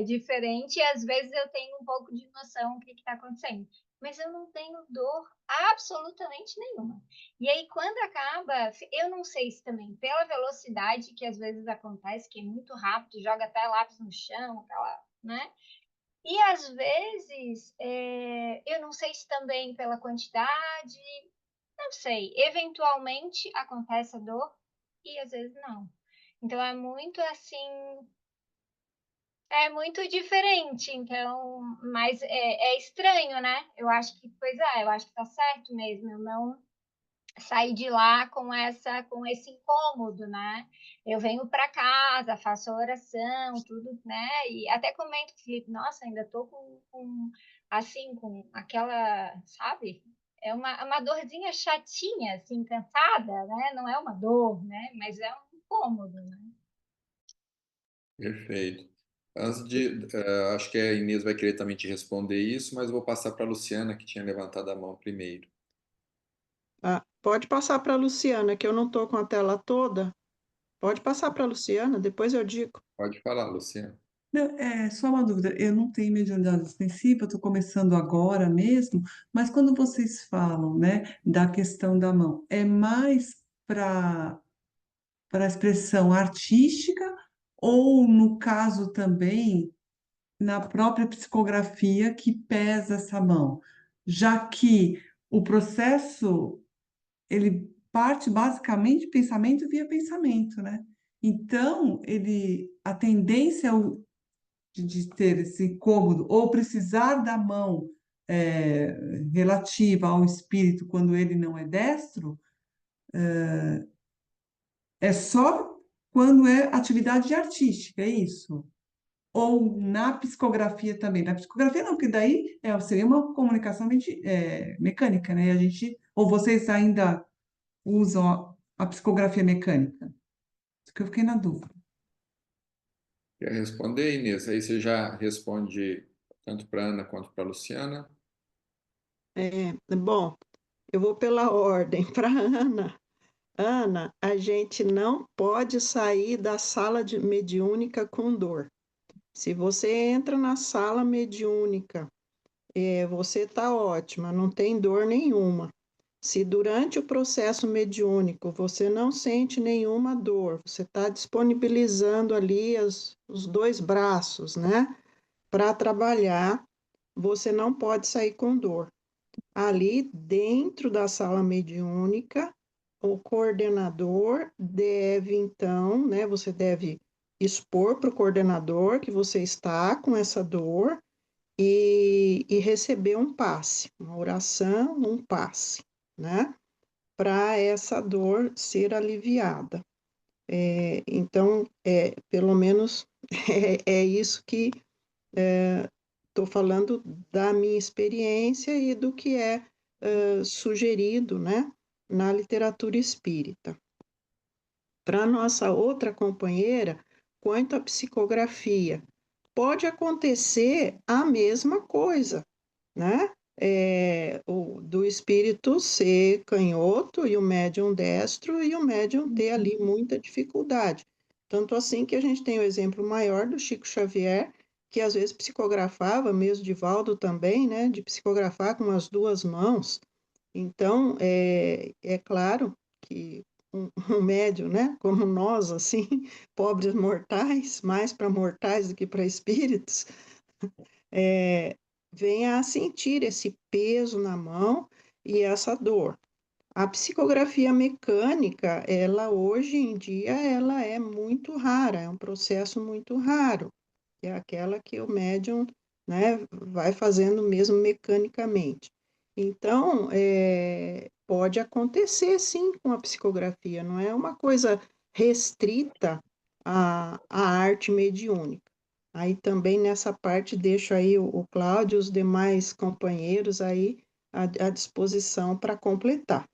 diferente, e às vezes eu tenho um pouco de noção do que está acontecendo. Mas eu não tenho dor absolutamente nenhuma. E aí, quando acaba, eu não sei se também pela velocidade que às vezes acontece, que é muito rápido, joga até lápis no chão, aquela, né? E às vezes, eu não sei se também pela quantidade, não sei. Eventualmente acontece a dor e às vezes não. Então é muito assim, é muito diferente. Então, mas é estranho, né? Eu acho que, eu acho que tá certo mesmo. Eu não sair de lá com esse incômodo, né? Eu venho para casa, faço a oração, tudo, né? E até comento, Felipe, nossa, ainda tô assim, com aquela, sabe? É uma dorzinha chatinha, assim, cansada, né? Não é uma dor, né? Mas é um incômodo, né? Perfeito. Acho que a Inês vai querer também te responder isso, mas eu vou passar para a Luciana, que tinha levantado a mão primeiro. Pode passar para a Luciana, que eu não estou com a tela toda. Pode passar para a Luciana, depois eu digo. Pode falar, Luciana. Não, só uma dúvida, eu não tenho mediunidade ostensiva, eu estou começando agora mesmo, mas quando vocês falam, né, da questão da mão, é mais para a expressão artística ou, no caso também, na própria psicografia que pesa essa mão? Já que o processo, ele parte basicamente de pensamento via pensamento, né? Então, a tendência de ter esse incômodo ou precisar da mão relativa ao espírito quando ele não é destro, é só quando é atividade artística, é isso? Ou na psicografia também? Na psicografia não, porque daí seria uma comunicação mecânica, né? Ou vocês ainda usam a psicografia mecânica? Isso que eu fiquei na dúvida. Quer responder, Inês? Aí você já responde tanto para a Ana quanto para a Luciana. Bom, eu vou pela ordem. Para Ana. Ana, a gente não pode sair da sala mediúnica com dor. Se você entra na sala mediúnica, você está ótima, não tem dor nenhuma. Se durante o processo mediúnico você não sente nenhuma dor, você está disponibilizando ali os dois braços, né, para trabalhar, você não pode sair com dor. Ali dentro da sala mediúnica, o coordenador deve, então, né, você deve expor para o coordenador que você está com essa dor e receber um passe, uma oração, um passe, né, para essa dor ser aliviada. Então, pelo menos é isso que estou falando da minha experiência e do que é sugerido, né, na literatura espírita. Para nossa outra companheira, quanto à psicografia, pode acontecer a mesma coisa, né? Do espírito ser canhoto e o médium destro e o médium ter ali muita dificuldade. Tanto assim que a gente tem o exemplo maior do Chico Xavier, que às vezes psicografava, mesmo Divaldo também, né? De psicografar com as duas mãos. Então, é claro que um médium, né? Como nós, assim, pobres mortais, mais para mortais do que para espíritos, venha a sentir esse peso na mão e essa dor. A psicografia mecânica, ela hoje em dia, ela é muito rara, é um processo muito raro, que é aquela que o médium, né, vai fazendo mesmo mecanicamente. Então, pode acontecer sim com a psicografia, não é uma coisa restrita à arte mediúnica. Aí também nessa parte deixo aí o Cláudio e os demais companheiros aí à disposição para completar.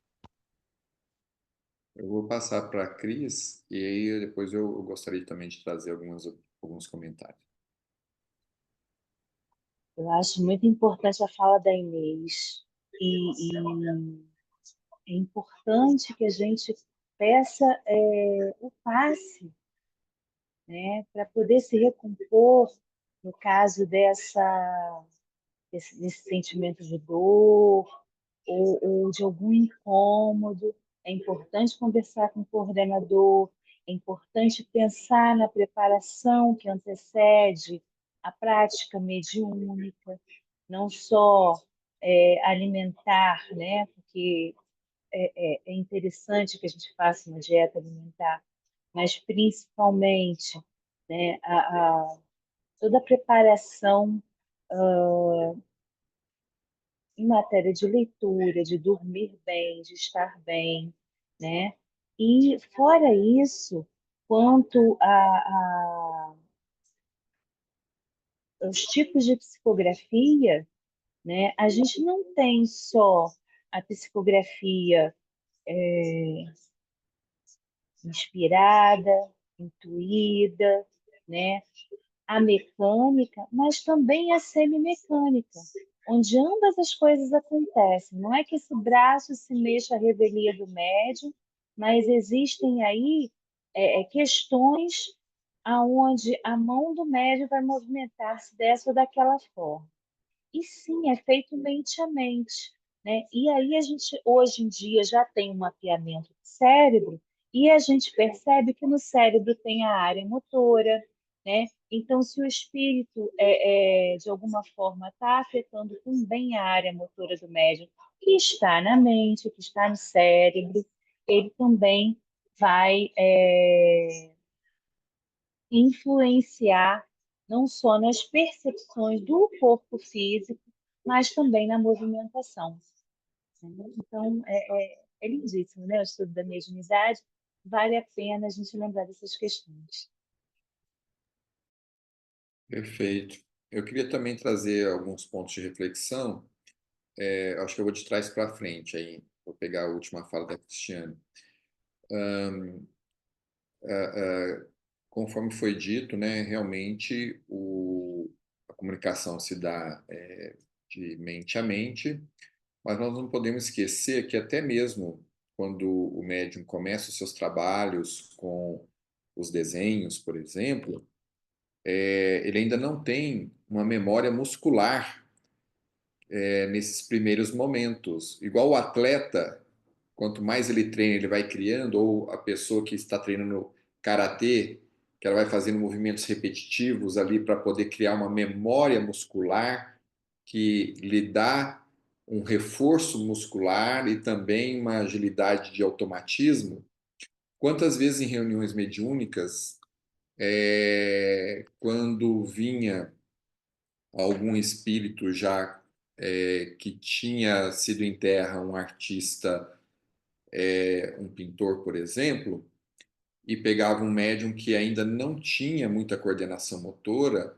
Eu vou passar para a Cris e aí depois eu gostaria também de trazer alguns comentários. Eu acho muito importante a fala da Inês e é importante que a gente peça o passe, né, para poder se recompor no caso desse sentimento de dor ou de algum incômodo. É importante conversar com o coordenador, é importante pensar na preparação que antecede a prática mediúnica, não só alimentar, né? Porque é interessante que a gente faça uma dieta alimentar, mas principalmente, né, toda a preparação em matéria de leitura, de dormir bem, de estar bem, né? E fora isso, quanto aos tipos de psicografia, né? A gente não tem só a psicografia inspirada, intuída, né? A mecânica, mas também a semimecânica, onde ambas as coisas acontecem. Não é que esse braço se mexa à revelia do médium, mas existem aí questões aonde a mão do médium vai movimentar-se dessa ou daquela forma. E sim, é feito mente a mente, né? E aí a gente, hoje em dia, já tem um mapeamento do cérebro e a gente percebe que no cérebro tem a área motora, né? Então, se o espírito, de alguma forma, está afetando também a área motora do médium, que está na mente, que está no cérebro, ele também vai influenciar não só nas percepções do corpo físico, mas também na movimentação. Então, é lindíssimo, né? O estudo da mediunidade. Vale a pena a gente lembrar dessas questões. Perfeito. Eu queria também trazer alguns pontos de reflexão. Acho que eu vou de trás para frente aí. Vou pegar a última fala da Cristiane. Conforme foi dito, né, realmente a comunicação se dá de mente a mente, mas nós não podemos esquecer que até mesmo quando o médium começa os seus trabalhos com os desenhos, por exemplo, ele ainda não tem uma memória muscular nesses primeiros momentos. Igual o atleta, quanto mais ele treina, ele vai criando, ou a pessoa que está treinando karatê, que ela vai fazendo movimentos repetitivos ali para poder criar uma memória muscular que lhe dá um reforço muscular e também uma agilidade de automatismo. Quantas vezes em reuniões mediúnicas, quando vinha algum espírito já que tinha sido em terra um artista, um pintor, por exemplo, e pegava um médium que ainda não tinha muita coordenação motora,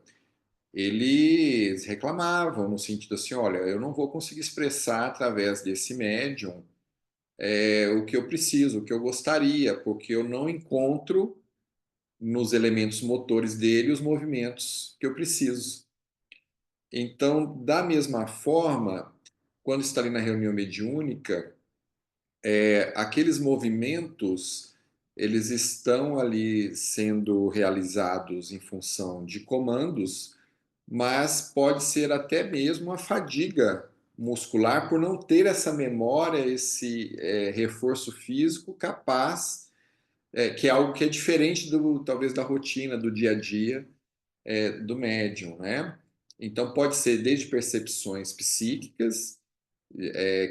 eles reclamavam no sentido assim, olha, eu não vou conseguir expressar através desse médium o que eu preciso, o que eu gostaria, porque eu não encontro nos elementos motores dele os movimentos que eu preciso. Então, da mesma forma, quando está ali na reunião mediúnica, aqueles movimentos eles estão ali sendo realizados em função de comandos, mas pode ser até mesmo a fadiga muscular por não ter essa memória, esse reforço físico capaz, que é algo que é diferente talvez da rotina do dia a dia do médium, né? Então pode ser desde percepções psíquicas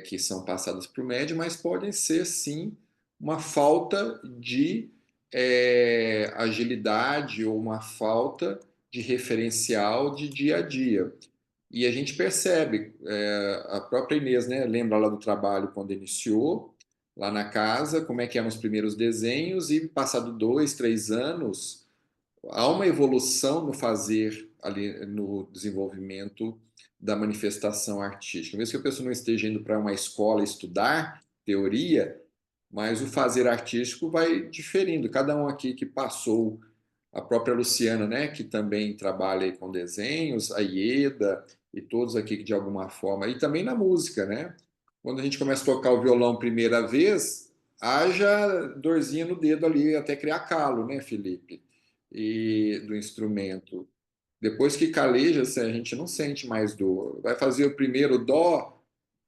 que são passadas para o médium, mas podem ser sim uma falta de agilidade ou uma falta de referencial de dia a dia. E a gente percebe, a própria Inês, né, lembra lá do trabalho quando iniciou, lá na casa, como é que eram os primeiros desenhos, e passado 2, 3 anos, há uma evolução no fazer ali no desenvolvimento da manifestação artística. Mesmo que a pessoa não esteja indo para uma escola estudar teoria, mas o fazer artístico vai diferindo. Cada um aqui que passou, a própria Luciana, né, que também trabalha aí com desenhos, a Ieda e todos aqui que de alguma forma, e também na música, né? Quando a gente começa a tocar o violão primeira vez, haja dorzinha no dedo ali até criar calo, né, Felipe? E do instrumento. Depois que caleja, assim, a gente não sente mais dor. Vai fazer o primeiro dó,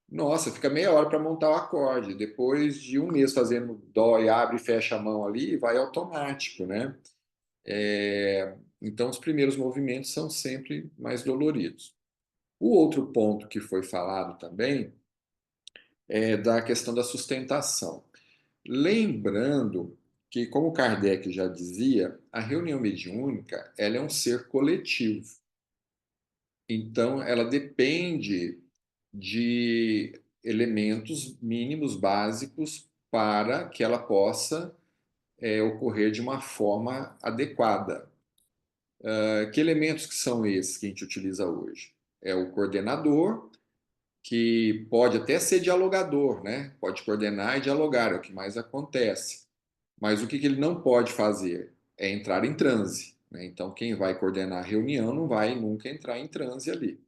nossa, fica meia hora para montar o acorde. Depois de um mês fazendo dó e abre e fecha a mão ali, vai automático, né? Então, os primeiros movimentos são sempre mais doloridos. O outro ponto que foi falado também é da questão da sustentação. Lembrando que, como Kardec já dizia, a reunião mediúnica ela é um ser coletivo. Então, ela depende de elementos mínimos básicos para que ela possa ocorrer de uma forma adequada. Que elementos que são esses que a gente utiliza hoje? É o coordenador, que pode até ser dialogador, né? Pode coordenar e dialogar, é o que mais acontece. Mas o que ele não pode fazer é entrar em transe, né? Então, quem vai coordenar a reunião não vai nunca entrar em transe ali.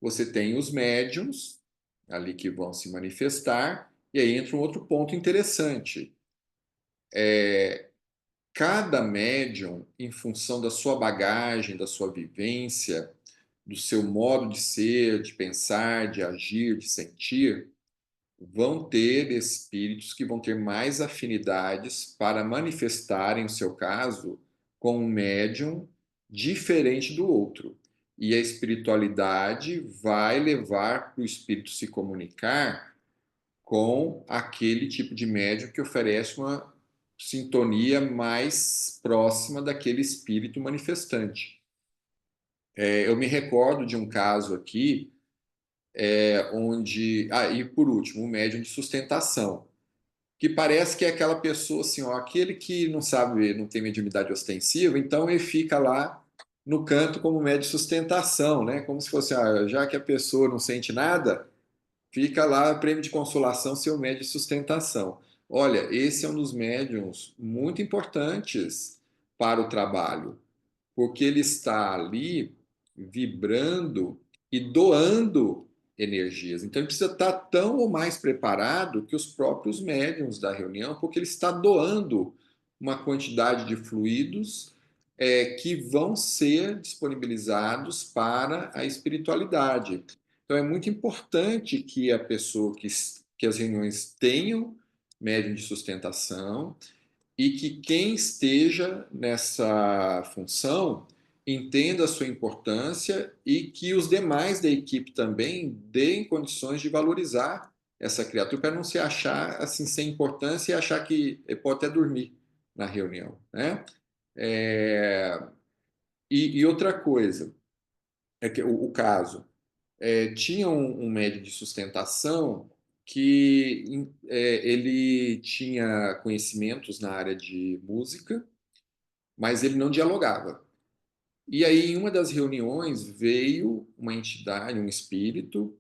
Você tem os médiums ali que vão se manifestar, e aí entra um outro ponto interessante. Cada médium, em função da sua bagagem, da sua vivência, do seu modo de ser, de pensar, de agir, de sentir, vão ter espíritos que vão ter mais afinidades para manifestarem o seu caso com um médium diferente do outro. E a espiritualidade vai levar para o espírito se comunicar com aquele tipo de médium que oferece uma sintonia mais próxima daquele espírito manifestante. Eu me recordo de um caso aqui onde... e por último, o médium de sustentação, que parece que é aquela pessoa assim, ó, aquele que não sabe, não tem mediunidade ostensiva, então ele fica lá no canto como médium de sustentação, né? Como se fosse, já que a pessoa não sente nada, fica lá prêmio de consolação, seu médium de sustentação. Olha, esse é um dos médiums muito importantes para o trabalho, porque ele está ali vibrando e doando energias. Então ele precisa estar tão ou mais preparado que os próprios médiums da reunião, porque ele está doando uma quantidade de fluidos que vão ser disponibilizados para a espiritualidade. Então é muito importante que a pessoa que as reuniões tenham médium de sustentação, e que quem esteja nessa função entenda a sua importância e que os demais da equipe também deem condições de valorizar essa criatura para não se achar assim sem importância e achar que ele pode até dormir na reunião, né? E outra coisa é que o caso tinha um médium de sustentação que ele tinha conhecimentos na área de música, mas ele não dialogava. E aí, em uma das reuniões, veio uma entidade, um espírito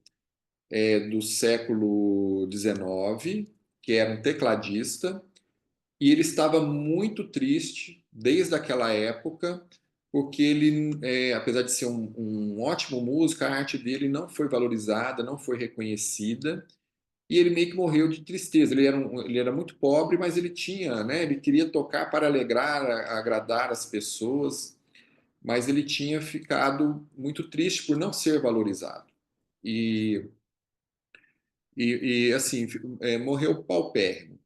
do século XIX, que era um tecladista, e ele estava muito triste desde aquela época, porque ele, apesar de ser um ótimo músico, a arte dele não foi valorizada, não foi reconhecida, e ele meio que morreu de tristeza. Ele era muito pobre, mas ele tinha, né? Ele queria tocar para alegrar, agradar as pessoas, mas ele tinha ficado muito triste por não ser valorizado. E, assim, morreu paupérrimo.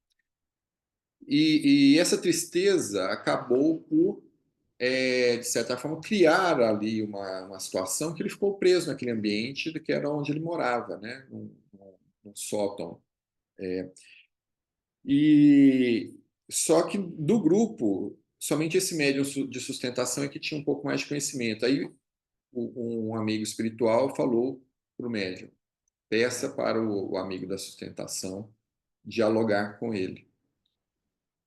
E essa tristeza acabou por, de certa forma, criar ali uma situação que ele ficou preso naquele ambiente que era onde ele morava, né? Num sótão. E só que do grupo, somente esse médium de sustentação é que tinha um pouco mais de conhecimento. Aí um amigo espiritual falou para o médium: peça para o amigo da sustentação dialogar com ele,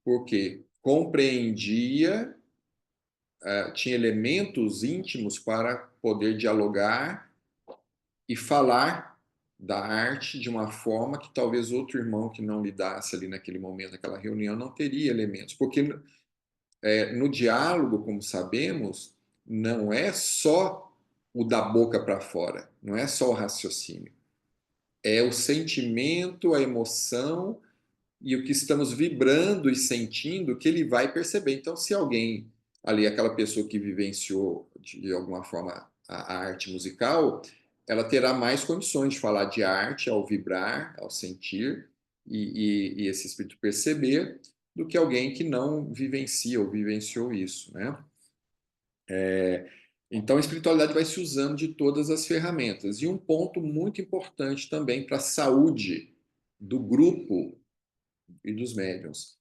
porque compreendia, tinha elementos íntimos para poder dialogar e falar da arte de uma forma que talvez outro irmão que não lidasse ali naquele momento, naquela reunião, não teria elementos, porque no diálogo, como sabemos, não é só o da boca para fora, não é só o raciocínio, é o sentimento, a emoção e o que estamos vibrando e sentindo que ele vai perceber. Então, se alguém ali, aquela pessoa que vivenciou de alguma forma a arte musical, ela terá mais condições de falar de arte ao vibrar, ao sentir e esse espírito perceber, do que alguém que não vivencia ou vivenciou isso, né? Então, a espiritualidade vai se usando de todas as ferramentas. E um ponto muito importante também para a saúde do grupo e dos médiuns: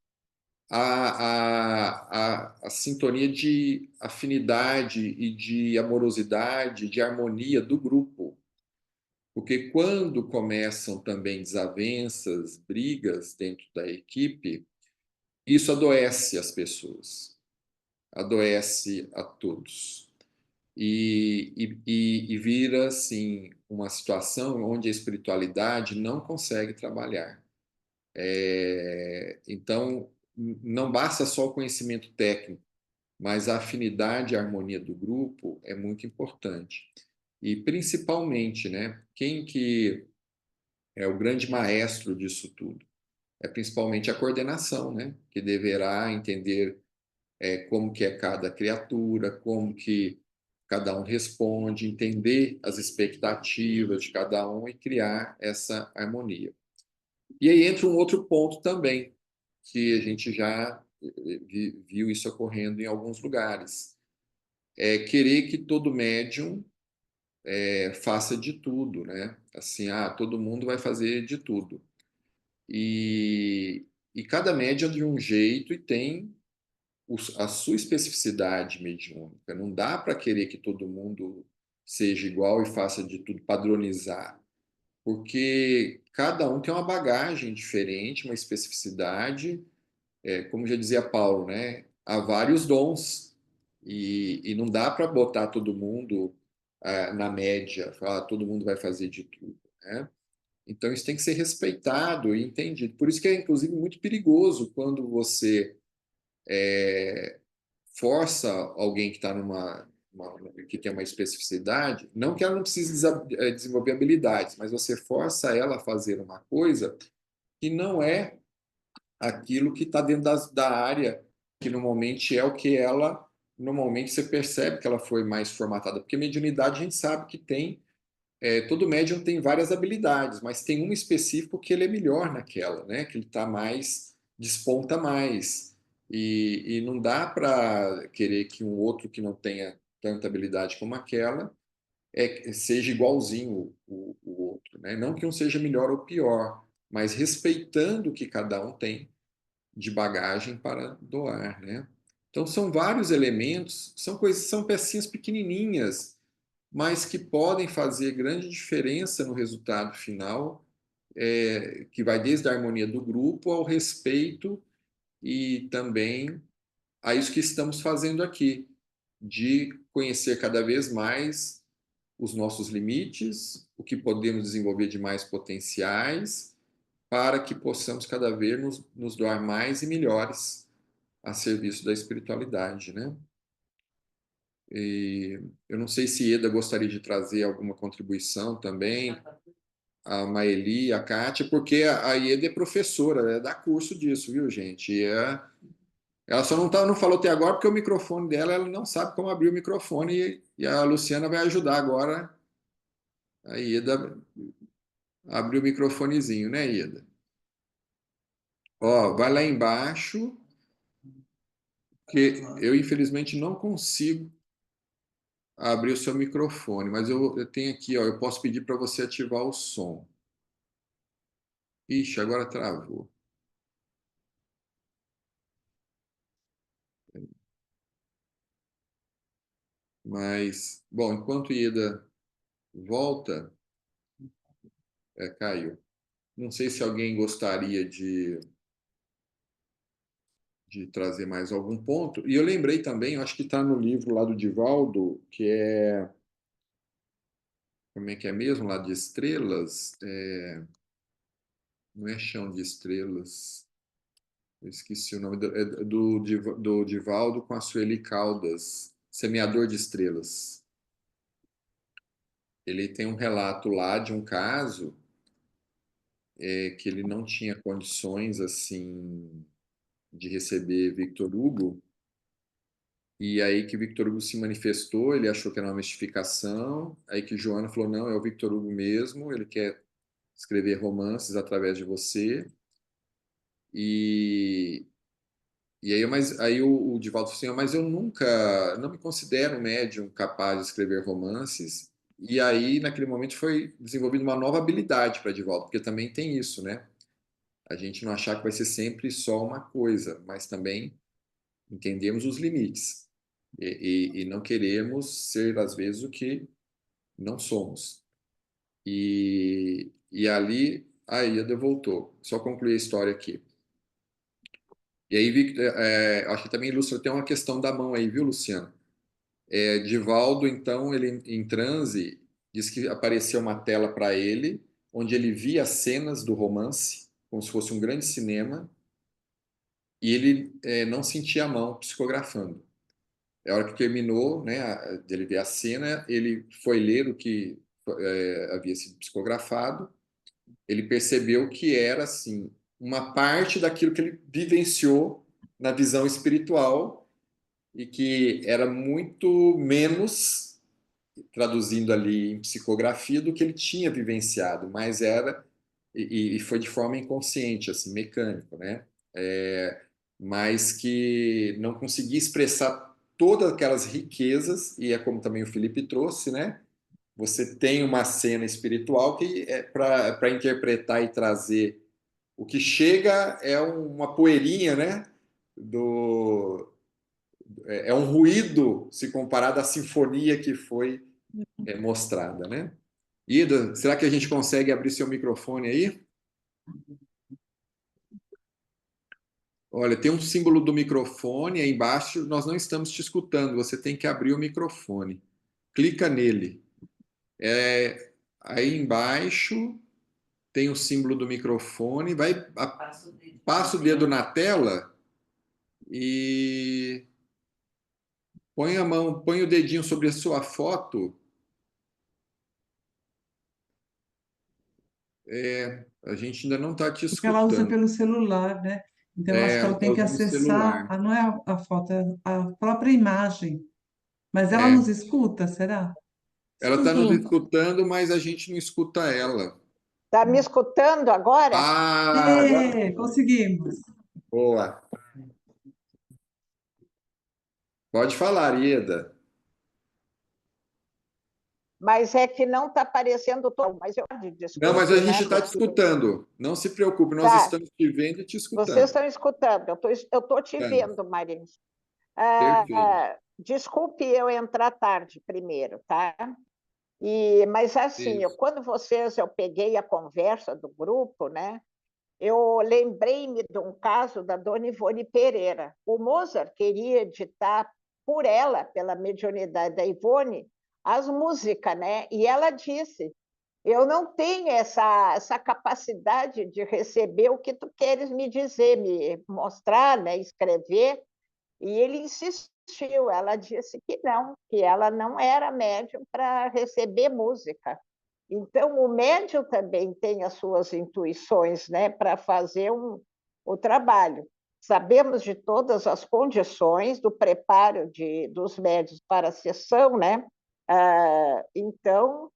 a sintonia de afinidade e de amorosidade, de harmonia do grupo. Porque quando começam também desavenças, brigas dentro da equipe, isso adoece as pessoas, adoece a todos. E vira, assim, uma situação onde a espiritualidade não consegue trabalhar. Então, não basta só o conhecimento técnico, mas a afinidade e a harmonia do grupo é muito importante. E, principalmente, né, quem que é o grande maestro disso tudo? É principalmente a coordenação, né, que deverá entender como que é cada criatura, como que cada um responde, entender as expectativas de cada um e criar essa harmonia. E aí entra um outro ponto também, que a gente já viu isso ocorrendo em alguns lugares. É querer que todo médium faça de tudo, né? Assim, todo mundo vai fazer de tudo. E cada médium é de um jeito e tem a sua especificidade mediúnica. Não dá para querer que todo mundo seja igual e faça de tudo, padronizar, porque cada um tem uma bagagem diferente, uma especificidade. Como já dizia Paulo, né? Há vários dons e não dá para botar todo mundo na média, falar todo mundo vai fazer de tudo, né? Então isso tem que ser respeitado e entendido. Por isso que é inclusive muito perigoso quando você força alguém que está que tem uma especificidade, não que ela não precise desenvolver habilidades, mas você força ela a fazer uma coisa que não é aquilo que está dentro da área, que normalmente é o que ela, normalmente você percebe que ela foi mais formatada, porque mediunidade a gente sabe que tem, todo médium tem várias habilidades, mas tem um específico que ele é melhor naquela, né? Que ele está mais, desponta mais, e não dá para querer que um outro que não tenha tanta habilidade como aquela seja igualzinho o outro, né? Não que um seja melhor ou pior, mas respeitando o que cada um tem de bagagem para doar, né? Então são vários elementos, são coisas, são pecinhas pequenininhas, mas que podem fazer grande diferença no resultado final, que vai desde a harmonia do grupo ao respeito e também a isso que estamos fazendo aqui, de conhecer cada vez mais os nossos limites, o que podemos desenvolver de mais potenciais, para que possamos cada vez nos doar mais e melhores a serviço da espiritualidade, né? E eu não sei se Ieda gostaria de trazer alguma contribuição também, a Maeli, a Kátia, porque a Ieda é professora, ela dá curso disso, viu, gente? Ela só não falou até agora porque o microfone dela, ela não sabe como abrir o microfone e a Luciana vai ajudar agora a Ieda a abrir o microfonezinho, né, Ieda? Ó, vai lá embaixo, que eu infelizmente não consigo abrir o seu microfone, mas eu tenho aqui, ó, eu posso pedir para você ativar o som. Ixi, agora travou. Mas, bom, enquanto Ieda volta, caiu. Não sei se alguém gostaria de trazer mais algum ponto. E eu lembrei também, eu acho que está no livro lá do Divaldo, que é. Como é que é mesmo? Lá de estrelas? Não é Chão de Estrelas. Eu esqueci o nome. Do Divaldo com a Sueli Caldas, Semeador de Estrelas. Ele tem um relato lá de um caso que ele não tinha condições assim de receber Victor Hugo. E aí que Victor Hugo se manifestou, ele achou que era uma mistificação, aí que Joana falou, não, é o Victor Hugo mesmo, ele quer escrever romances através de você. E, aí o Divaldo falou assim, mas eu não me considero um médium capaz de escrever romances. E aí, naquele momento, foi desenvolvida uma nova habilidade para Divaldo, porque também tem isso, né? A gente não achar que vai ser sempre só uma coisa, mas também entendemos os limites. E não queremos ser, às vezes, o que não somos. E ali, a Ieda voltou. Só concluir a história aqui. E aí, acho que também ilustra até uma questão da mão aí, viu, Luciano? Divaldo, então, ele em transe, diz que apareceu uma tela para ele, onde ele via cenas do romance, como se fosse um grande cinema, e ele não sentia a mão psicografando. A hora que terminou, né, de ele ver a cena, ele foi ler o que havia sido psicografado. Ele percebeu que era assim uma parte daquilo que ele vivenciou na visão espiritual e que era muito menos, traduzindo ali em psicografia, do que ele tinha vivenciado, mas era e foi de forma inconsciente, assim, mecânico, né? Mas que não conseguia expressar todas aquelas riquezas, e é como também o Felipe trouxe, né? Você tem uma cena espiritual que é para interpretar e trazer o que chega é uma poeirinha, né? É um ruído se comparado à sinfonia que foi mostrada, né? Ida, será que a gente consegue abrir seu microfone aí? Olha, tem um símbolo do microfone aí embaixo, nós não estamos te escutando, você tem que abrir o microfone. Clica nele. Aí embaixo tem o símbolo do microfone, passa o dedo na tela e põe a mão, põe o dedinho sobre a sua foto. A gente ainda não está te Porque ela usa escutando. pelo celular, né? Então, eu acho que Ela ela está tem que usando o acessar, celular. não é a foto, é a própria imagem. Mas ela É, nos escuta, será? ela está nos Sim. escutando, mas a gente não escuta ela. Está me escutando agora? Ah, agora Conseguimos. boa. Pode falar, Ieda. Mas é que não está aparecendo o tom. Mas eu Não, mas a desculpe, né? gente está te Porque escutando. Não se preocupe, nós tá, estamos te vendo e te vocês escutando. estão escutando. Eu estou te Estamos. vendo, Marins. Perfeito. Desculpe eu entrar tarde primeiro, tá? Mas assim, Isso. quando eu peguei a conversa do grupo, né? Eu lembrei-me de um caso da Dona Ivone Pereira. O Mozart queria editar por ela, pela mediunidade da Ivone, as músicas, né? E ela disse: eu não tenho essa capacidade de receber o que tu queres me dizer, me mostrar, né? Escrever. E ele insistiu, ela disse que ela não era médium para receber música. Então, o médium também tem as suas intuições, né, para fazer o trabalho. Sabemos de todas as condições do preparo dos médios para a sessão, né? Então,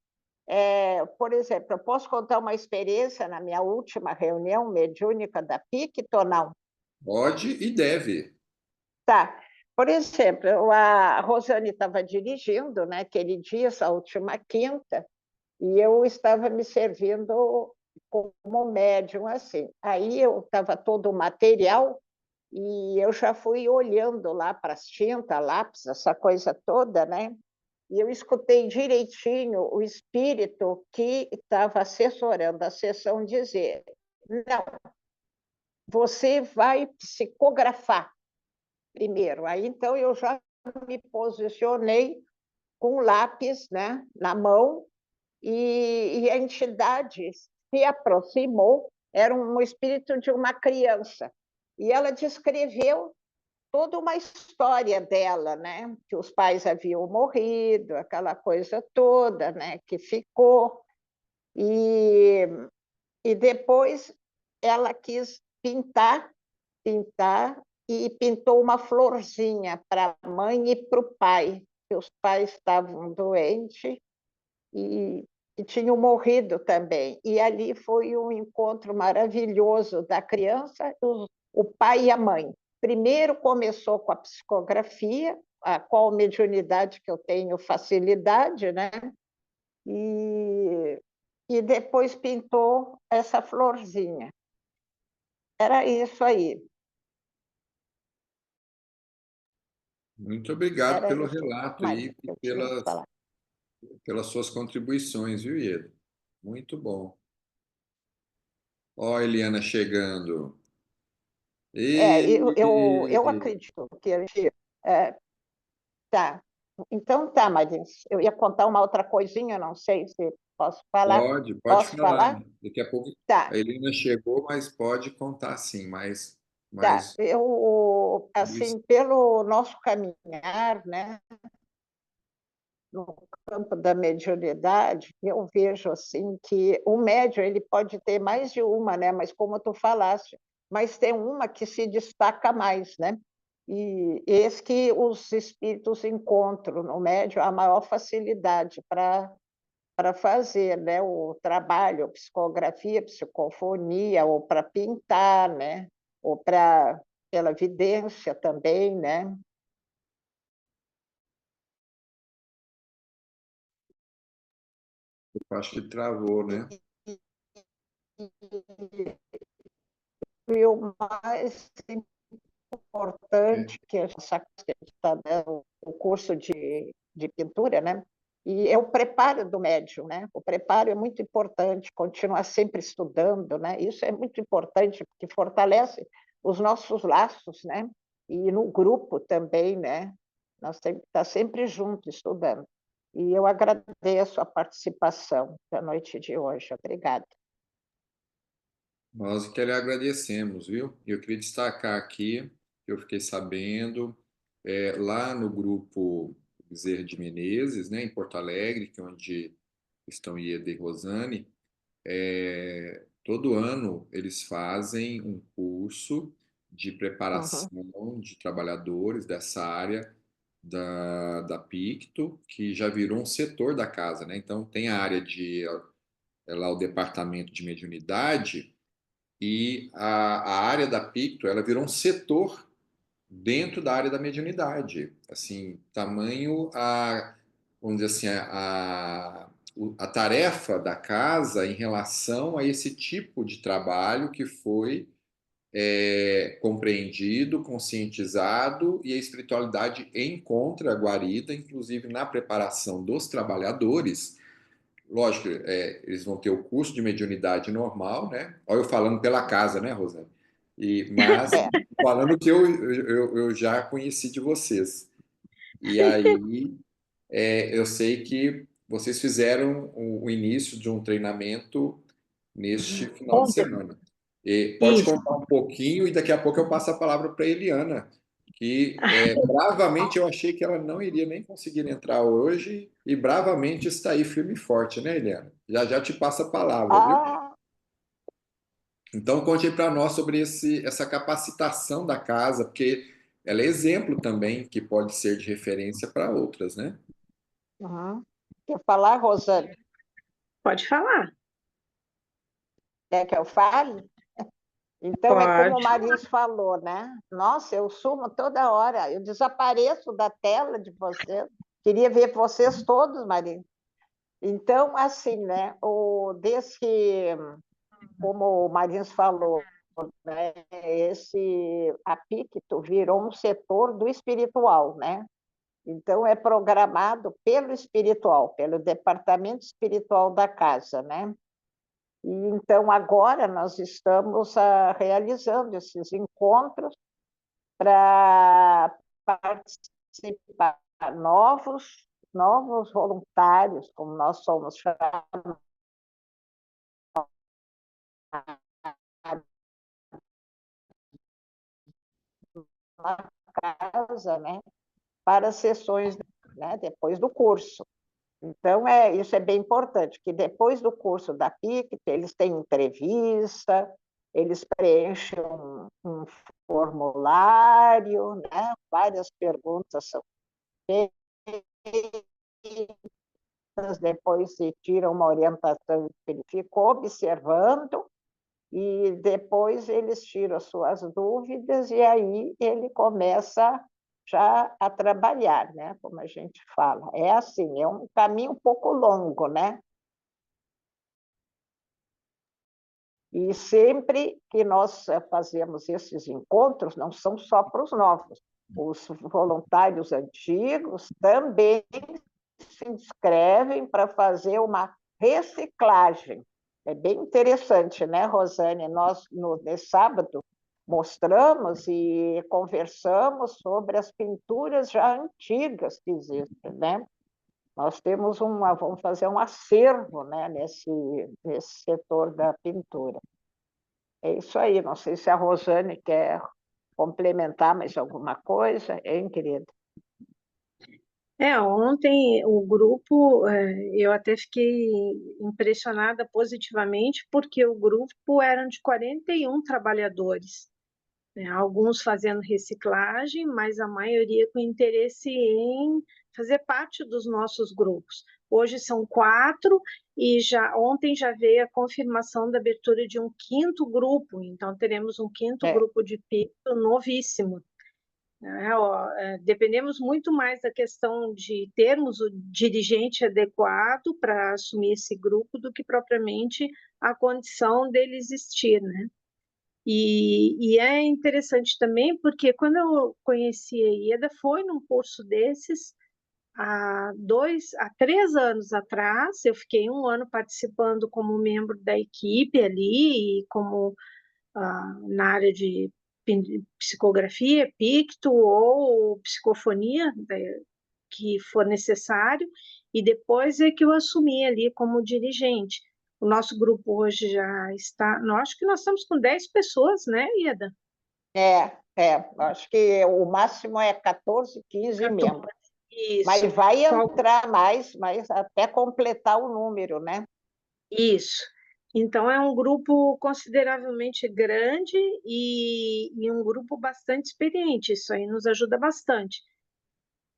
por exemplo, eu posso contar uma experiência na minha última reunião mediúnica da PIC, ou não? Pode e deve. Tá. Por exemplo, a Rosane estava dirigindo, né, aquele dia, essa última quinta, e eu estava me servindo como médium, assim. Aí eu estava todo o material e eu já fui olhando lá para as tintas, lápis, essa coisa toda, né? E eu escutei direitinho o espírito que estava assessorando a sessão dizer: não, você vai psicografar primeiro. Aí então eu já me posicionei com lápis, né, na mão, e a entidade se aproximou, era um espírito de uma criança, e ela descreveu toda uma história dela, né? Que os pais haviam morrido, aquela coisa toda, né? Que ficou. E depois ela quis pintar, e pintou uma florzinha para a mãe e para o pai, que os pais estavam doentes e tinham morrido também. E ali foi um encontro maravilhoso da criança, o pai e a mãe. Primeiro começou com a psicografia, a qual mediunidade que eu tenho facilidade, né? E depois pintou essa florzinha. Era isso aí. Muito obrigado Era pelo isso relato mais aí que e eu tinha que falar. pelas suas contribuições, viu, Ieda? Muito bom. Ó, a Eliana chegando. Eu acredito que a gente... tá. Então tá, Marins. Eu ia contar uma outra coisinha, não sei se posso falar. Pode Posso falar. falar? Daqui a pouco Tá, a Eliana chegou, mas pode contar sim, tá. mas Eu, assim, pelo nosso caminhar, né, no campo da mediunidade, eu vejo assim que o médium ele pode ter mais de uma, né? Mas como tu falaste, mas tem uma que se destaca mais, né? E esse que os espíritos encontram no médium a maior facilidade para fazer, né? O trabalho, psicografia, psicofonia, ou para pintar, né? Ou pela vidência também, né? eu acho que travou, né? E o mais importante que essa que está dando o curso de pintura, né? E é o preparo do médium, né? O preparo é muito importante, continuar sempre estudando, né? Isso é muito importante porque fortalece os nossos laços, né? E no grupo também, né? Nós temos que estar sempre juntos estudando. E eu agradeço a participação da noite de hoje. Obrigada. Nós que lhe agradecemos, viu? Eu queria destacar aqui, que eu fiquei sabendo, lá no grupo Bezerra de Menezes, né, em Porto Alegre, que é onde estão Ieda e Rosane, todo ano eles fazem um curso de Uhum. preparação de trabalhadores dessa área da Picto, que já virou um setor da casa, né? Então tem a área lá o departamento de mediunidade, e a área da Picto, ela virou um setor dentro da área da mediunidade. Assim, tamanho vamos dizer assim, a tarefa da casa em relação a esse tipo de trabalho que foi compreendido, conscientizado, e a espiritualidade encontra guarida, inclusive na preparação dos trabalhadores. Lógico, eles vão ter o curso de mediunidade normal, né? Olha eu falando pela casa, né, Rosane? Mas É. falando que eu já conheci de vocês. E aí, eu sei que vocês fizeram o início de um treinamento neste final de Ontem, semana. E pode isso. contar um pouquinho e daqui a pouco eu passo a palavra para a Eliana, que bravamente eu achei que ela não iria nem conseguir entrar hoje e bravamente está aí firme e forte, né, Eliana? Já já te passo a palavra, viu? Ah, Então conte para nós sobre essa capacitação da casa, porque ela é exemplo também que pode ser de referência para outras, né? uhum. Quer falar, Rosane? Pode falar. Quer que eu fale? Então, é como o Pode. Marins falou, né? Nossa, eu sumo toda hora, eu desapareço da tela de vocês. Queria ver vocês todos, Marins. Então, assim, né? Como o Marins falou, né? A Picto virou um setor do espiritual, né? Então, é programado pelo espiritual, pelo departamento espiritual da casa, né? E então, agora nós estamos realizando esses encontros para participar novos voluntários, como nós somos chamados na casa, né, para sessões, né, depois do curso. Então, isso é bem importante, que depois do curso da PIC, eles têm entrevista, eles preenchem um formulário, né? Várias perguntas são feitas, depois se tira uma orientação que ele ficou observando, e depois eles tiram as suas dúvidas, e aí ele começa já a trabalhar, né? Como a gente fala. É assim, é um caminho um pouco longo, né? E sempre que nós fazemos esses encontros, não são só para os novos, os voluntários antigos também se inscrevem para fazer uma reciclagem. É bem interessante, né, Rosane? Nós, nesse sábado, mostramos e conversamos sobre as pinturas já antigas que existem, né? Nós temos vamos fazer um acervo, né, nesse setor da pintura. É isso aí, não sei se a Rosane quer complementar mais alguma coisa, hein, querida? Ontem o grupo, eu até fiquei impressionada positivamente, porque o grupo eram de 41 trabalhadores, né? Alguns fazendo reciclagem, mas a maioria com interesse em fazer parte dos nossos grupos. Hoje são 4 e ontem já veio a confirmação da abertura de um 5º grupo, então teremos um 5º grupo de picto novíssimo. Dependemos muito mais da questão de termos o dirigente adequado para assumir esse grupo do que propriamente a condição dele existir, né? E é interessante também porque quando eu conheci a IEDA foi num curso desses há 3 anos atrás. Eu fiquei 1 ano participando como membro da equipe ali e como na área de psicografia, picto ou psicofonia, que for necessário, e depois é que eu assumi ali como dirigente. O nosso grupo hoje já está, acho que nós estamos com 10 pessoas, né, Ieda? Acho que o máximo é 14, 15 membros. Isso. Mas vai entrar mais, até completar o número, né? Isso. Então, é um grupo consideravelmente grande e um grupo bastante experiente. Isso aí nos ajuda bastante.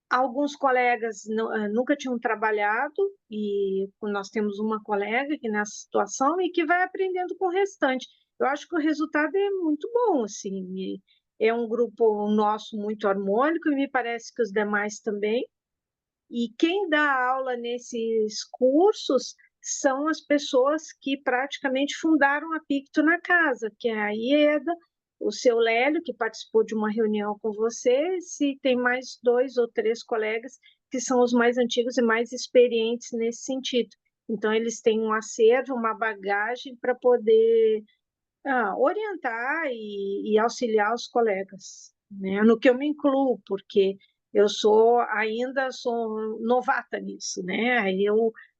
Alguns colegas nunca tinham trabalhado e nós temos uma colega que nessa situação e que vai aprendendo com o restante. Eu acho que o resultado é muito bom, assim. É um grupo nosso muito harmônico e me parece que os demais também. E quem dá aula nesses cursos são as pessoas que praticamente fundaram a Picto na casa, que é a Ieda, o seu Lélio, que participou de uma reunião com vocês, e tem mais 2 ou 3 colegas que são os mais antigos e mais experientes nesse sentido. Então, eles têm um acervo, uma bagagem para poder orientar e auxiliar os colegas, né? No que eu me incluo, porque ainda sou novata nisso, né? Aí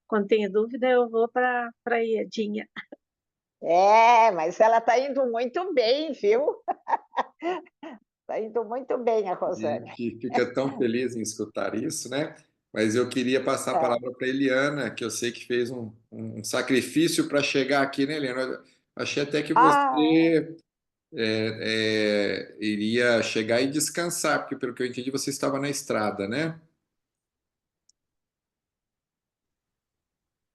quando tenho dúvida, eu vou para a Iedinha. Mas ela está indo muito bem, viu? Está indo muito bem a A Rosane. gente fica tão feliz em escutar isso, né? Mas eu queria passar a É. palavra para Eliana, que eu sei que fez um sacrifício para chegar aqui, né, Eliana? Eu achei até que Ah, você iria chegar e descansar, porque pelo que eu entendi, você estava na estrada, né?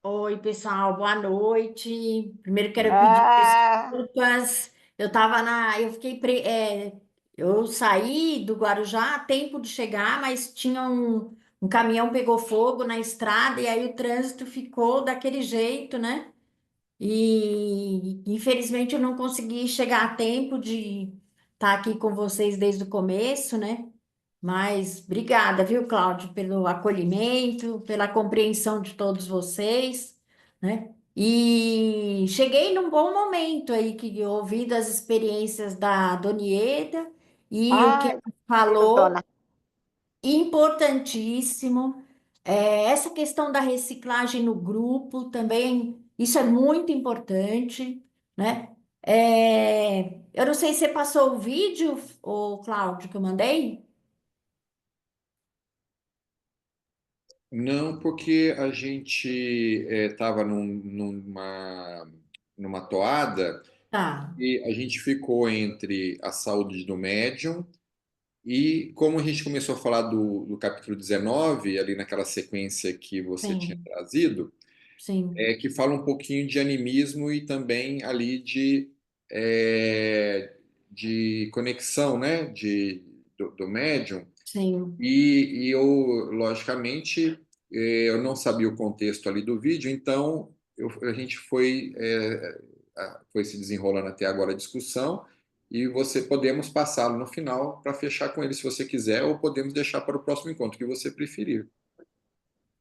Oi, pessoal, boa noite. Primeiro quero pedir ah, desculpas. Eu fiquei, eu saí do Guarujá a tempo de chegar, mas tinha um caminhão pegou fogo na estrada e aí o trânsito ficou daquele jeito, né? E infelizmente eu não consegui chegar a tempo de estar aqui com vocês desde o começo, né? Mas obrigada, viu, Cláudio, pelo acolhimento, pela compreensão de todos vocês, né? E cheguei num bom momento aí, que eu ouvi das experiências da Donieda e o que ah, ela falou, dona. importantíssimo. Essa questão da reciclagem no grupo também, isso é muito importante, né? Eu não sei se você passou o vídeo, o Cláudio, que eu mandei. Não, porque a gente estava numa toada Tá. e a gente ficou entre a saúde do médium e como a gente começou a falar do capítulo 19, ali naquela sequência que você tinha Sim, trazido, sim, que fala um pouquinho de animismo e também ali é, de conexão, né, do médium. sim. E eu, logicamente, eu não sabia o contexto ali do vídeo, então a gente foi se desenrolando até agora a discussão e você podemos passá-lo no final para fechar com ele se você quiser, ou podemos deixar para o próximo encontro, que você preferir.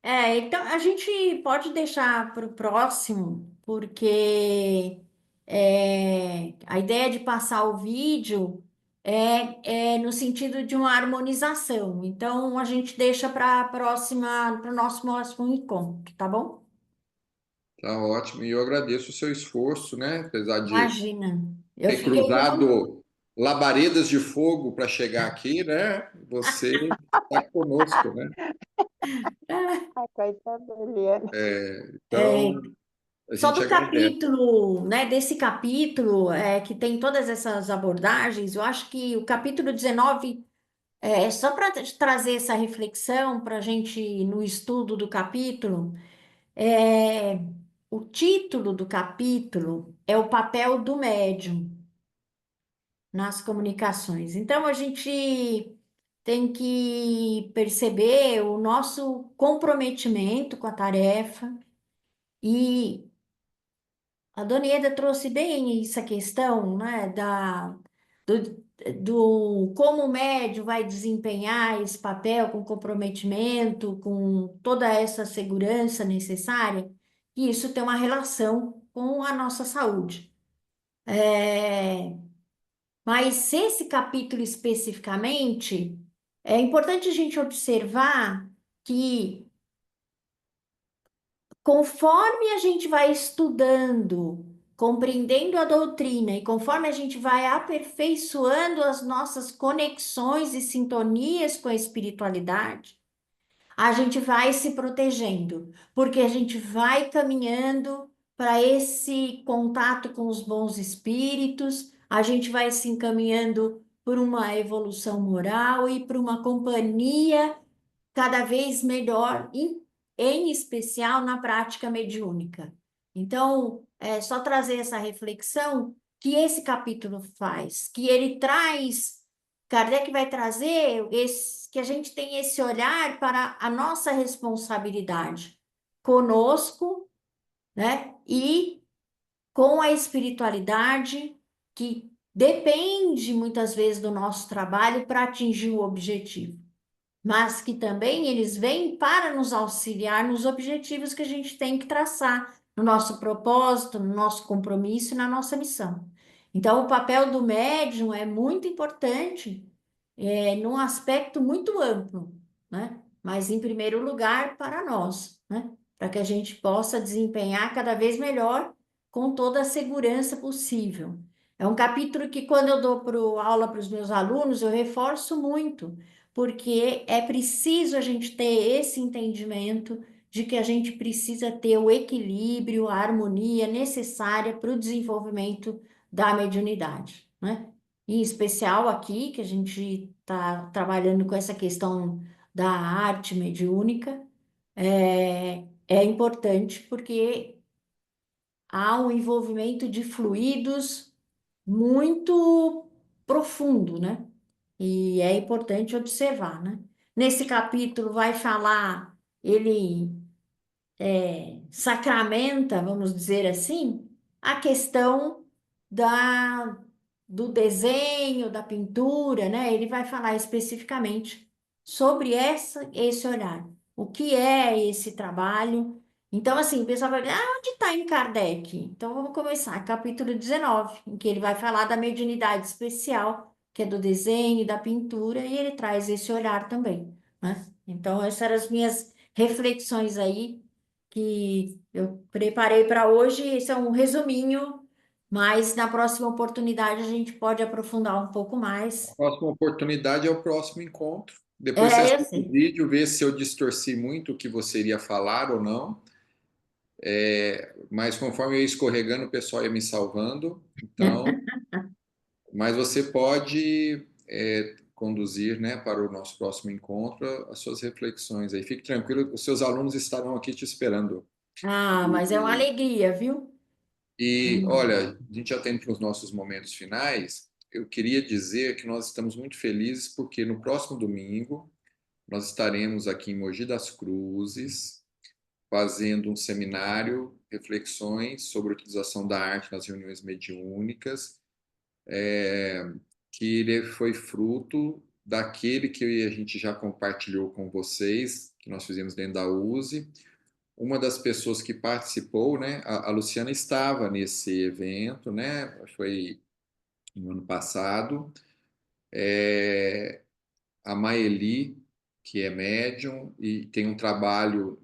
Então a gente pode deixar para o próximo, porque a ideia de passar o vídeo é no sentido de uma harmonização. Então a gente deixa para o nosso próximo encontro, tá bom? Tá ótimo, e eu agradeço o seu esforço, né? Apesar de Imagina. Eu ter fiquei tão. cruzado labaredas de fogo para chegar aqui, né? Você está conosco, né? Ai, coitada da Eliana. É, Então, a Só gente do agradece. capítulo, né, desse capítulo, que tem todas essas abordagens, eu acho que o capítulo 19, só para trazer essa reflexão para a gente no estudo do capítulo, é, o título do capítulo é o papel do médium nas comunicações. Então, a gente tem que perceber o nosso comprometimento com a tarefa e a Dona Ieda trouxe bem essa questão, né, do como o médium vai desempenhar esse papel com comprometimento, com toda essa segurança necessária, e isso tem uma relação com a nossa saúde. Mas esse capítulo especificamente, é importante a gente observar que conforme a gente vai estudando, compreendendo a doutrina e conforme a gente vai aperfeiçoando as nossas conexões e sintonias com a espiritualidade, a gente vai se protegendo, porque a gente vai caminhando para esse contato com os bons espíritos, a gente vai se encaminhando por uma evolução moral e por uma companhia cada vez melhor, em especial na prática mediúnica. Então, é só trazer essa reflexão que esse capítulo faz, que ele traz, Kardec vai trazer que a gente tem esse olhar para a nossa responsabilidade conosco, né? E com a espiritualidade que depende muitas vezes do nosso trabalho para atingir o objetivo, mas que também eles vêm para nos auxiliar nos objetivos que a gente tem que traçar, no nosso propósito, no nosso compromisso e na nossa missão. Então, o papel do médium é muito importante num aspecto muito amplo, né? Mas em primeiro lugar para nós, né? Para que a gente possa desempenhar cada vez melhor com toda a segurança possível. É um capítulo que, quando eu dou aula para os meus alunos, eu reforço muito, porque é preciso a gente ter esse entendimento de que a gente precisa ter o equilíbrio, a harmonia necessária para o desenvolvimento da mediunidade, né? Em especial aqui, que a gente está trabalhando com essa questão da arte mediúnica, é importante porque há um envolvimento de fluidos muito profundo, né? E é importante observar, né? Nesse capítulo vai falar, ele sacramenta, vamos dizer assim, a questão da, do desenho, da pintura, né? Ele vai falar especificamente sobre esse olhar. O que é esse trabalho? Então, assim, o pessoal vai dizer, onde está em Kardec? Então, vamos começar, capítulo 19, em que ele vai falar da mediunidade especial, que é do desenho, da pintura, e ele traz esse olhar também, né? Então, essas eram as minhas reflexões aí que eu preparei para hoje. Esse é um resuminho, mas na próxima oportunidade a gente pode aprofundar um pouco mais. A próxima oportunidade é o próximo encontro. Depois você É, eu assiste o sei. vídeo, vê se eu distorci muito o que você iria falar ou não. Mas conforme eu ia escorregando, o pessoal ia me salvando. Então, mas você pode conduzir, né, para o nosso próximo encontro as suas reflexões aí. Fique tranquilo, os seus alunos estarão aqui te esperando. Ah, mas é uma alegria, viu? E olha, a gente já tem para os nossos momentos finais. Eu queria dizer que nós estamos muito felizes porque no próximo domingo nós estaremos aqui em Mogi das Cruzes fazendo um seminário, reflexões sobre a utilização da arte nas reuniões mediúnicas, que ele foi fruto daquele que a gente já compartilhou com vocês, que nós fizemos dentro da USE. Uma das pessoas que participou, né, a Luciana estava nesse evento, né, foi no ano passado. A Maeli, que é médium e tem um trabalho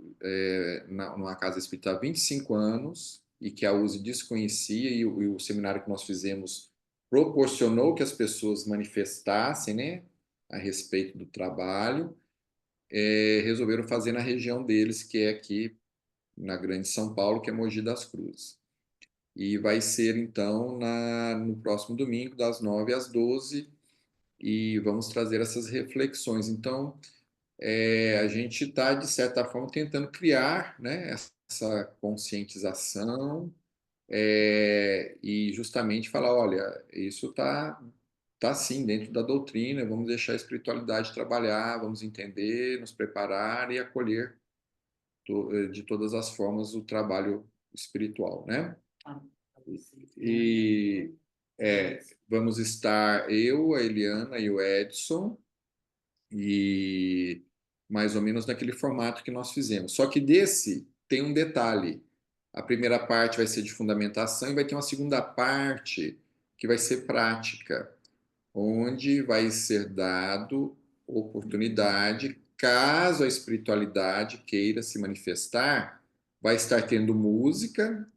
numa casa espírita há 25 anos e que a USE desconhecia, e o seminário que nós fizemos proporcionou que as pessoas manifestassem, né, a respeito do trabalho, resolveram fazer na região deles, que é aqui na Grande São Paulo, que é Mogi das Cruzes. E vai ser, então, no próximo domingo, das 9 às 12, e vamos trazer essas reflexões. Então, a gente está, de certa forma, tentando criar, né, essa conscientização, e justamente falar, olha, isso tá sim dentro da doutrina, vamos deixar a espiritualidade trabalhar, vamos entender, nos preparar e acolher de todas as formas o trabalho espiritual, né? E vamos estar eu, a Eliana e o Edson, e mais ou menos naquele formato que nós fizemos. Só que desse tem um detalhe. A primeira parte vai ser de fundamentação e vai ter uma segunda parte que vai ser prática, onde vai ser dado oportunidade, caso a espiritualidade queira se manifestar, vai estar tendo música,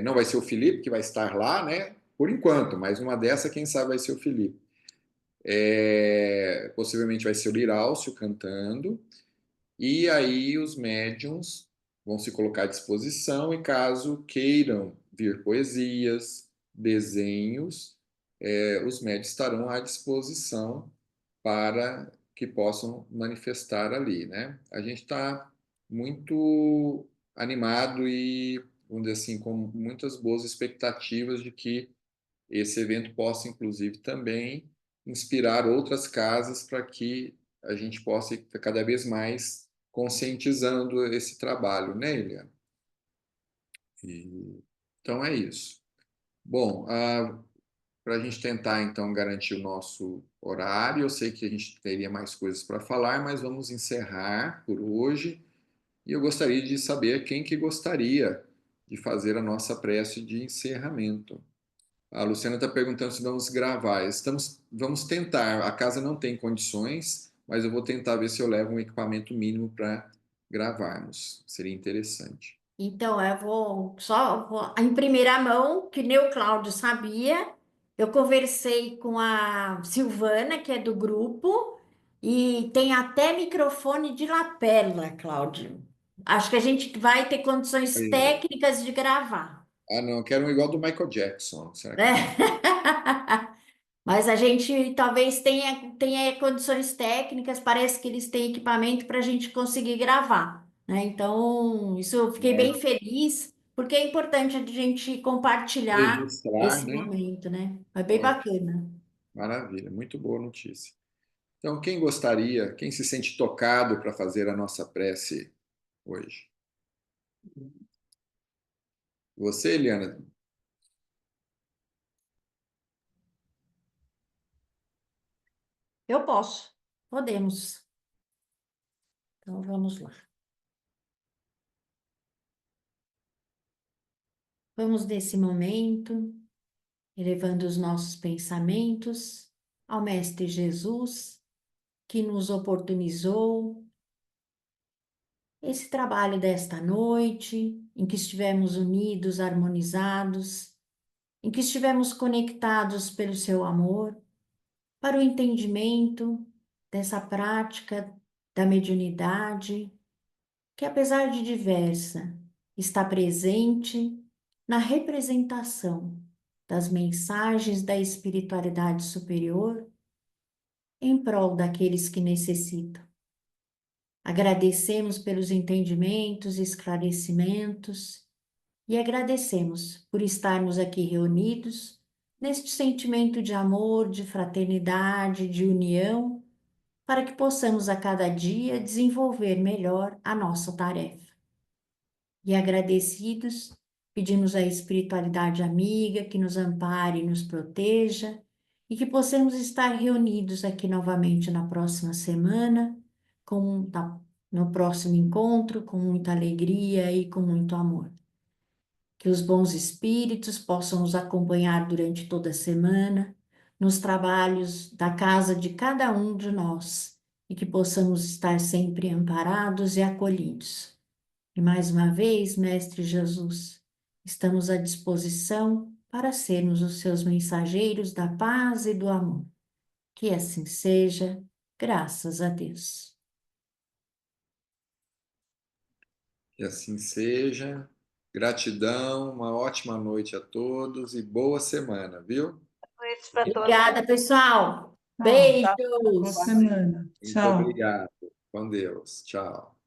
não vai ser o Felipe que vai estar lá, né? Por enquanto, mas uma dessa, quem sabe, vai ser o Felipe. Possivelmente vai ser o Lirálcio cantando, e aí os médiums vão se colocar à disposição e caso queiram vir poesias, desenhos, os médios estarão à disposição para que possam manifestar ali, né? A gente está muito animado e, vamos dizer assim, com muitas boas expectativas de que esse evento possa, inclusive, também inspirar outras casas para que a gente possa ir cada vez mais conscientizando esse trabalho, né, Eliana? Então é isso. Bom, para a gente tentar, então, garantir o nosso horário. Eu sei que a gente teria mais coisas para falar, mas vamos encerrar por hoje. E eu gostaria de saber quem que gostaria de fazer a nossa prece de encerramento. A Luciana está perguntando se vamos gravar. Vamos tentar. A casa não tem condições, mas eu vou tentar ver se eu levo um equipamento mínimo para gravarmos. Seria interessante. Então, em primeira mão, que nem o Cláudio sabia, eu conversei com a Silvana, que é do grupo, e tem até microfone de lapela, Cláudio. Acho que a gente vai ter condições Aí, técnicas de gravar, ah, não, eu quero um igual do Michael Jackson. Será que né? Mas a gente talvez tenha condições técnicas, parece que eles têm equipamento para a gente conseguir gravar, né? Então, isso eu fiquei bem feliz, porque é importante a gente compartilhar registrar, esse né? momento, né? É bem Ó, bacana. maravilha, muito boa notícia. Então, quem gostaria, quem se sente tocado para fazer a nossa prece hoje? Você, Eliana? Eu posso, podemos. Então, vamos lá. Vamos nesse momento, elevando os nossos pensamentos ao Mestre Jesus, que nos oportunizou esse trabalho desta noite, em que estivemos unidos, harmonizados, em que estivemos conectados pelo seu amor, para o entendimento dessa prática da mediunidade, que apesar de diversa, está presente na representação das mensagens da espiritualidade superior em prol daqueles que necessitam. Agradecemos pelos entendimentos e esclarecimentos e agradecemos por estarmos aqui reunidos neste sentimento de amor, de fraternidade, de união, para que possamos a cada dia desenvolver melhor a nossa tarefa. E agradecidos, pedimos à espiritualidade amiga que nos ampare e nos proteja e que possamos estar reunidos aqui novamente na próxima semana, no próximo encontro, com muita alegria e com muito amor. Que os bons espíritos possam nos acompanhar durante toda a semana, nos trabalhos da casa de cada um de nós, e que possamos estar sempre amparados e acolhidos. E mais uma vez, Mestre Jesus, estamos à disposição para sermos os seus mensageiros da paz e do amor. Que assim seja, graças a Deus. Que assim seja. Gratidão, uma ótima noite a todos e boa semana, viu? Boa noite para todos. Obrigada, pessoal. Tchau. Beijos. Boa semana. Muito Tchau. obrigado. Com Deus. Tchau.